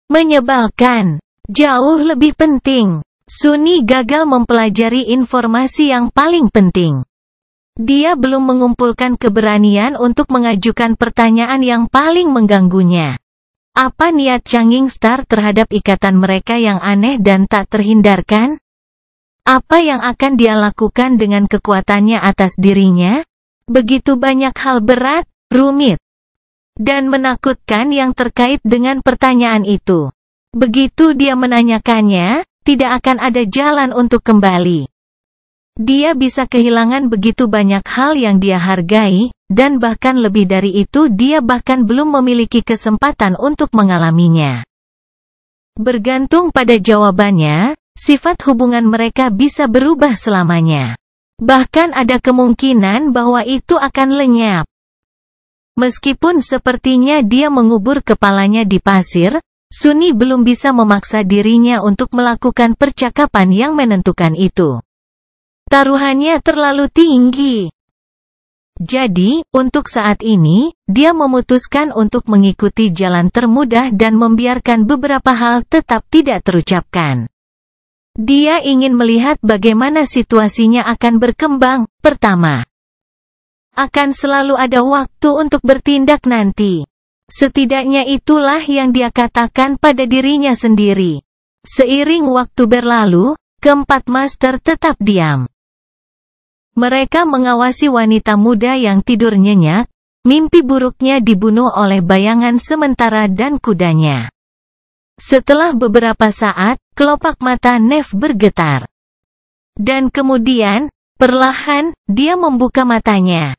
Menyebalkan. Jauh lebih penting, Sunni gagal mempelajari informasi yang paling penting. Dia belum mengumpulkan keberanian untuk mengajukan pertanyaan yang paling mengganggunya. Apa niat Changing Star terhadap ikatan mereka yang aneh dan tak terhindarkan? Apa yang akan dia lakukan dengan kekuatannya atas dirinya? Begitu banyak hal berat, rumit, dan menakutkan yang terkait dengan pertanyaan itu. Begitu dia menanyakannya, tidak akan ada jalan untuk kembali. Dia bisa kehilangan begitu banyak hal yang dia hargai, dan bahkan lebih dari itu dia bahkan belum memiliki kesempatan untuk mengalaminya. Bergantung pada jawabannya, sifat hubungan mereka bisa berubah selamanya. Bahkan ada kemungkinan bahwa itu akan lenyap. Meskipun sepertinya dia mengubur kepalanya di pasir, Sunni belum bisa memaksa dirinya untuk melakukan percakapan yang menentukan itu. Taruhannya terlalu tinggi. Jadi, untuk saat ini, dia memutuskan untuk mengikuti jalan termudah dan membiarkan beberapa hal tetap tidak terucapkan. Dia ingin melihat bagaimana situasinya akan berkembang. Pertama, akan selalu ada waktu untuk bertindak nanti. Setidaknya itulah yang dia katakan pada dirinya sendiri. Seiring waktu berlalu, keempat master tetap diam. Mereka mengawasi wanita muda yang tidur nyenyak, mimpi buruknya dibunuh oleh bayangan sementara dan kudanya. Setelah beberapa saat, kelopak mata Nev bergetar. Dan kemudian, perlahan, dia membuka matanya.